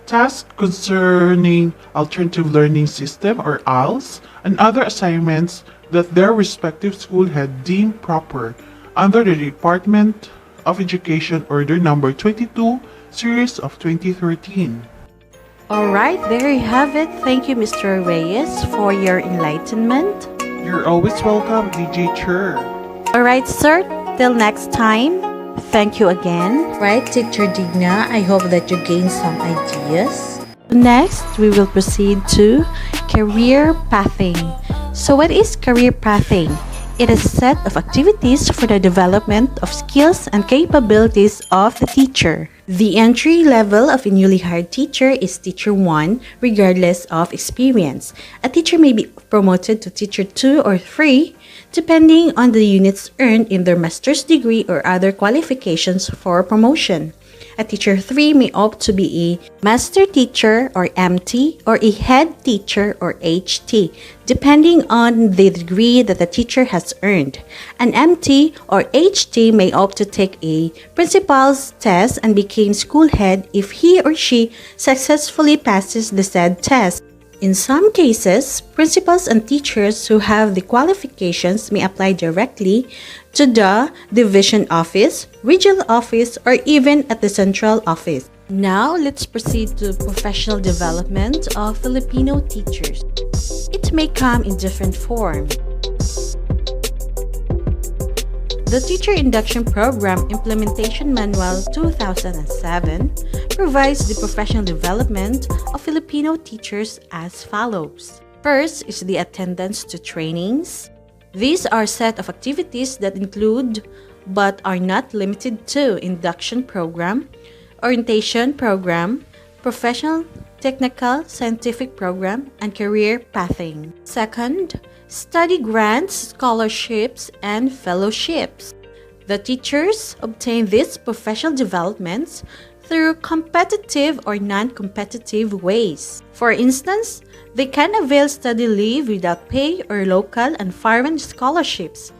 Speaker 6: tasks concerning alternative learning system or ALS, and other assignments that their respective school had deemed proper under the Department of Education Order number 22 series of 2013.
Speaker 1: Alright, there you have it. Thank you, Mr. Reyes, for your enlightenment.
Speaker 6: You're always welcome, DJ Chur.
Speaker 1: Alright, sir. Till next time. Thank you again.
Speaker 7: Right, Teacher Digna, I hope that you gain some ideas.
Speaker 1: Next, we will proceed to career pathing. So what is career pathing? It is a set of activities for the development of skills and capabilities of the teacher. The entry level of a newly hired teacher is Teacher 1, regardless of experience. A teacher may be promoted to Teacher 2 or 3, depending on the units earned in their master's degree or other qualifications for promotion. A Teacher 3 may opt to be a Master Teacher or MT or a Head Teacher or HT, depending on the degree that the teacher has earned. An MT or HT may opt to take a Principal's test and become School Head if he or she successfully passes the said test. In some cases, principals and teachers who have the qualifications may apply directly to the division office, regional office, or even at the central office. Now, let's proceed to professional development of Filipino teachers. It may come in different forms. The Teacher Induction Program Implementation Manual 2007 provides the professional development of Filipino teachers as follows. First is the attendance to trainings. These are a set of activities that include, but are not limited to, induction program, orientation program, professional, technical, scientific program, and career pathing. Second, study grants, scholarships, and fellowships. The teachers obtain these professional developments through competitive or non-competitive ways. For instance, they can avail study leave without pay or local and foreign scholarships.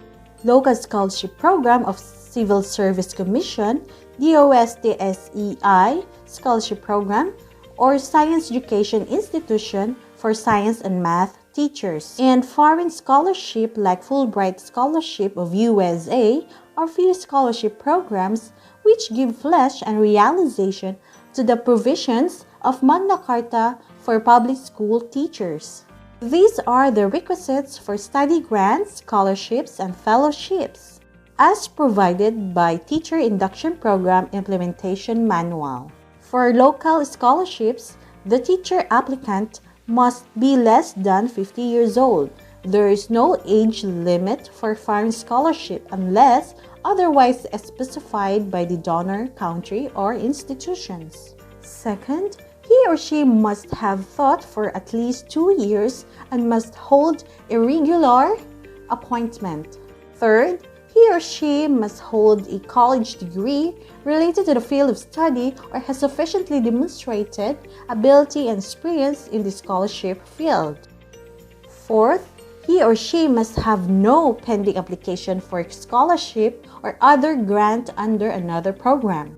Speaker 1: Local Scholarship Program of Civil Service Commission, DOSTSEI Scholarship Program, or Science Education Institution for Science and Math teachers, and foreign scholarship like Fulbright Scholarship of USA or few scholarship programs which give flesh and realization to the provisions of Magna Carta for public school teachers. These are the requisites for study grants, scholarships, and fellowships, as provided by Teacher Induction Program Implementation Manual. For local scholarships, the teacher applicant must be less than 50 years old. There is no age limit for foreign scholarship unless otherwise specified by the donor country or institutions. Second, he or she must have taught for at least 2 years and must hold a regular appointment. Third, he or she must hold a college degree related to the field of study or has sufficiently demonstrated ability and experience in the scholarship field. Fourth, he or she must have no pending application for scholarship or other grant under another program.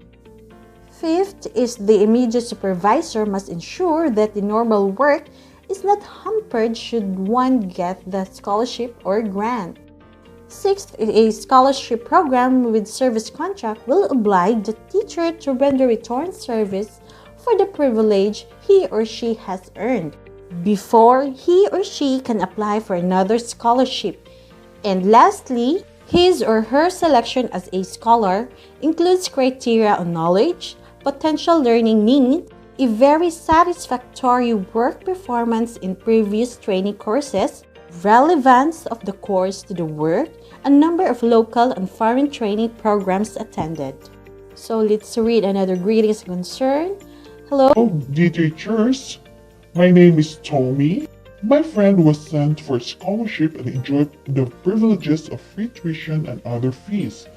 Speaker 1: Fifth is the immediate supervisor must ensure that the normal work is not hampered should one get the scholarship or grant. Sixth, a scholarship program with service contract will oblige the teacher to render return service for the privilege he or she has earned before he or she can apply for another scholarship. And lastly, his or her selection as a scholar includes criteria on knowledge, potential learning need, a very satisfactory work performance in previous training courses, relevance of the course to the work, a number of local and foreign training programs attended. So let's read another greetings and concern. Hello,
Speaker 6: teachers. My name is Tommy. My friend was sent for scholarship and enjoyed the privileges of free tuition and other fees,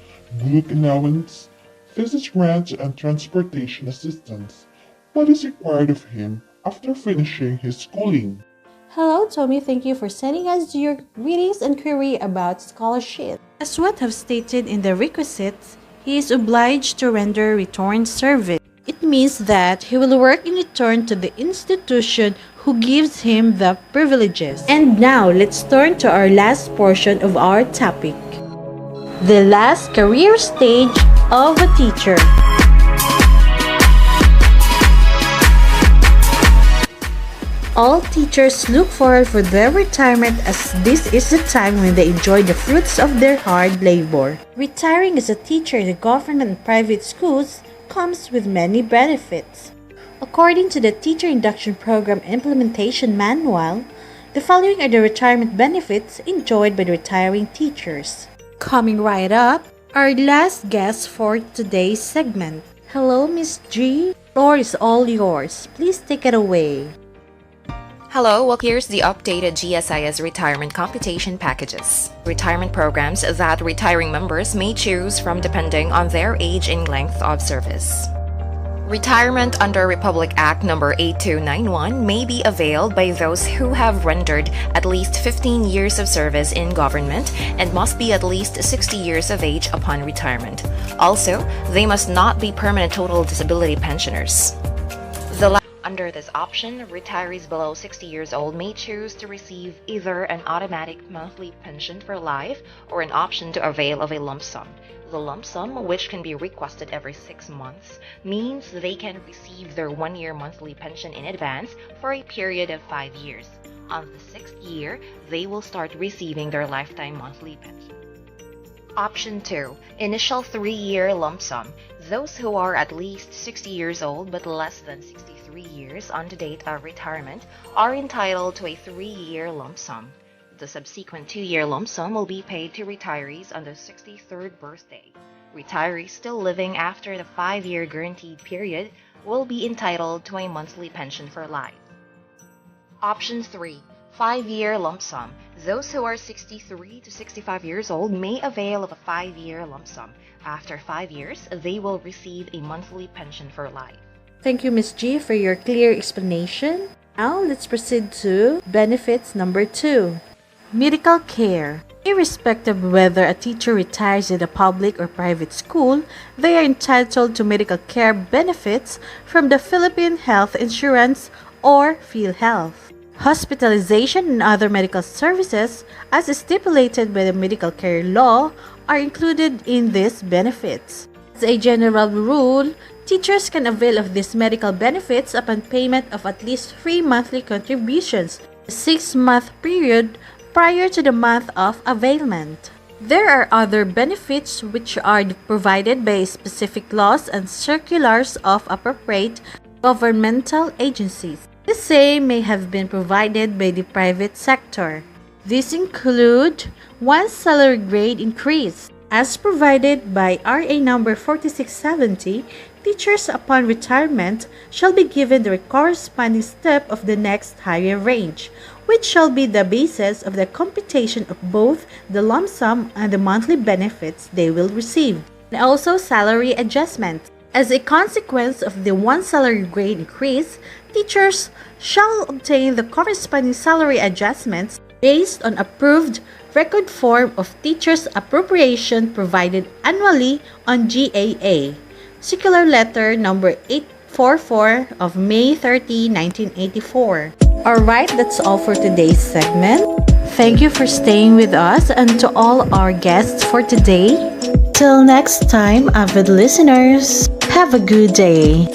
Speaker 6: book allowance, physics grants, and transportation assistance. What is required of him after finishing his schooling?
Speaker 1: Hello, Tommy. Thank you for sending us your greetings and query about scholarship. As what have stated in the requisites, he is obliged to render return service. It means that he will work in return to the institution who gives him the privileges. And now, let's turn to our last portion of our topic. The last career stage of a teacher. All teachers look forward for their retirement as this is the time when they enjoy the fruits of their hard labor. Retiring as a teacher in the government and private schools comes with many benefits. According to the Teacher Induction Program Implementation Manual, the following are the retirement benefits enjoyed by the retiring teachers. Coming right up, our last guest for today's segment. Hello, Miss G. The floor is all yours. Please take it away.
Speaker 8: Hello, well here's the updated GSIS retirement computation packages. Retirement programs that retiring members may choose from depending on their age and length of service. Retirement under Republic Act No. 8291 may be availed by those who have rendered at least 15 years of service in government and must be at least 60 years of age upon retirement. Also, they must not be permanent total disability pensioners. Under this option, retirees below 60 years old may choose to receive either an automatic monthly pension for life or an option to avail of a lump sum. The lump sum, which can be requested every 6 months, means they can receive their 1-year monthly pension in advance for a period of 5 years. On the 6th year, they will start receiving their lifetime monthly pension. Option 2. Initial 3-year lump sum. Those who are at least 60 years old but less than 63 years on the date of retirement are entitled to a 3-year lump sum. The subsequent 2-year lump sum will be paid to retirees on their 63rd birthday. Retirees still living after the 5-year guaranteed period will be entitled to a monthly pension for life. Option 3. 5-year lump sum. Those who are 63 to 65 years old may avail of a 5-year lump sum. After 5 years, they will receive a monthly pension for life.
Speaker 7: Thank you, Ms. G, for your clear explanation. Now, let's proceed to benefits number 2.
Speaker 1: Medical care. Irrespective of whether a teacher retires in a public or private school, they are entitled to medical care benefits from the Philippine Health Insurance or PhilHealth. Hospitalization and other medical services, as stipulated by the medical care law, are included in these benefits. As a general rule, teachers can avail of these medical benefits upon payment of at least 3 monthly contributions, a 6-month period prior to the month of availment. There are other benefits which are provided by specific laws and circulars of appropriate governmental agencies. The same may have been provided by the private sector. These include 1 salary grade increase. As provided by RA number 4670, teachers upon retirement shall be given the corresponding step of the next higher range, which shall be the basis of the computation of both the lump sum and the monthly benefits they will receive, and also salary adjustment. As a consequence of the 1 salary grade increase, teachers shall obtain the corresponding salary adjustments based on approved record form of teachers' appropriation provided annually on GAA, Circular Letter number 844 of May 30, 1984. Alright, that's all for today's segment. Thank you for staying with us, and to all our guests for today. Till next time, avid listeners, have a good day.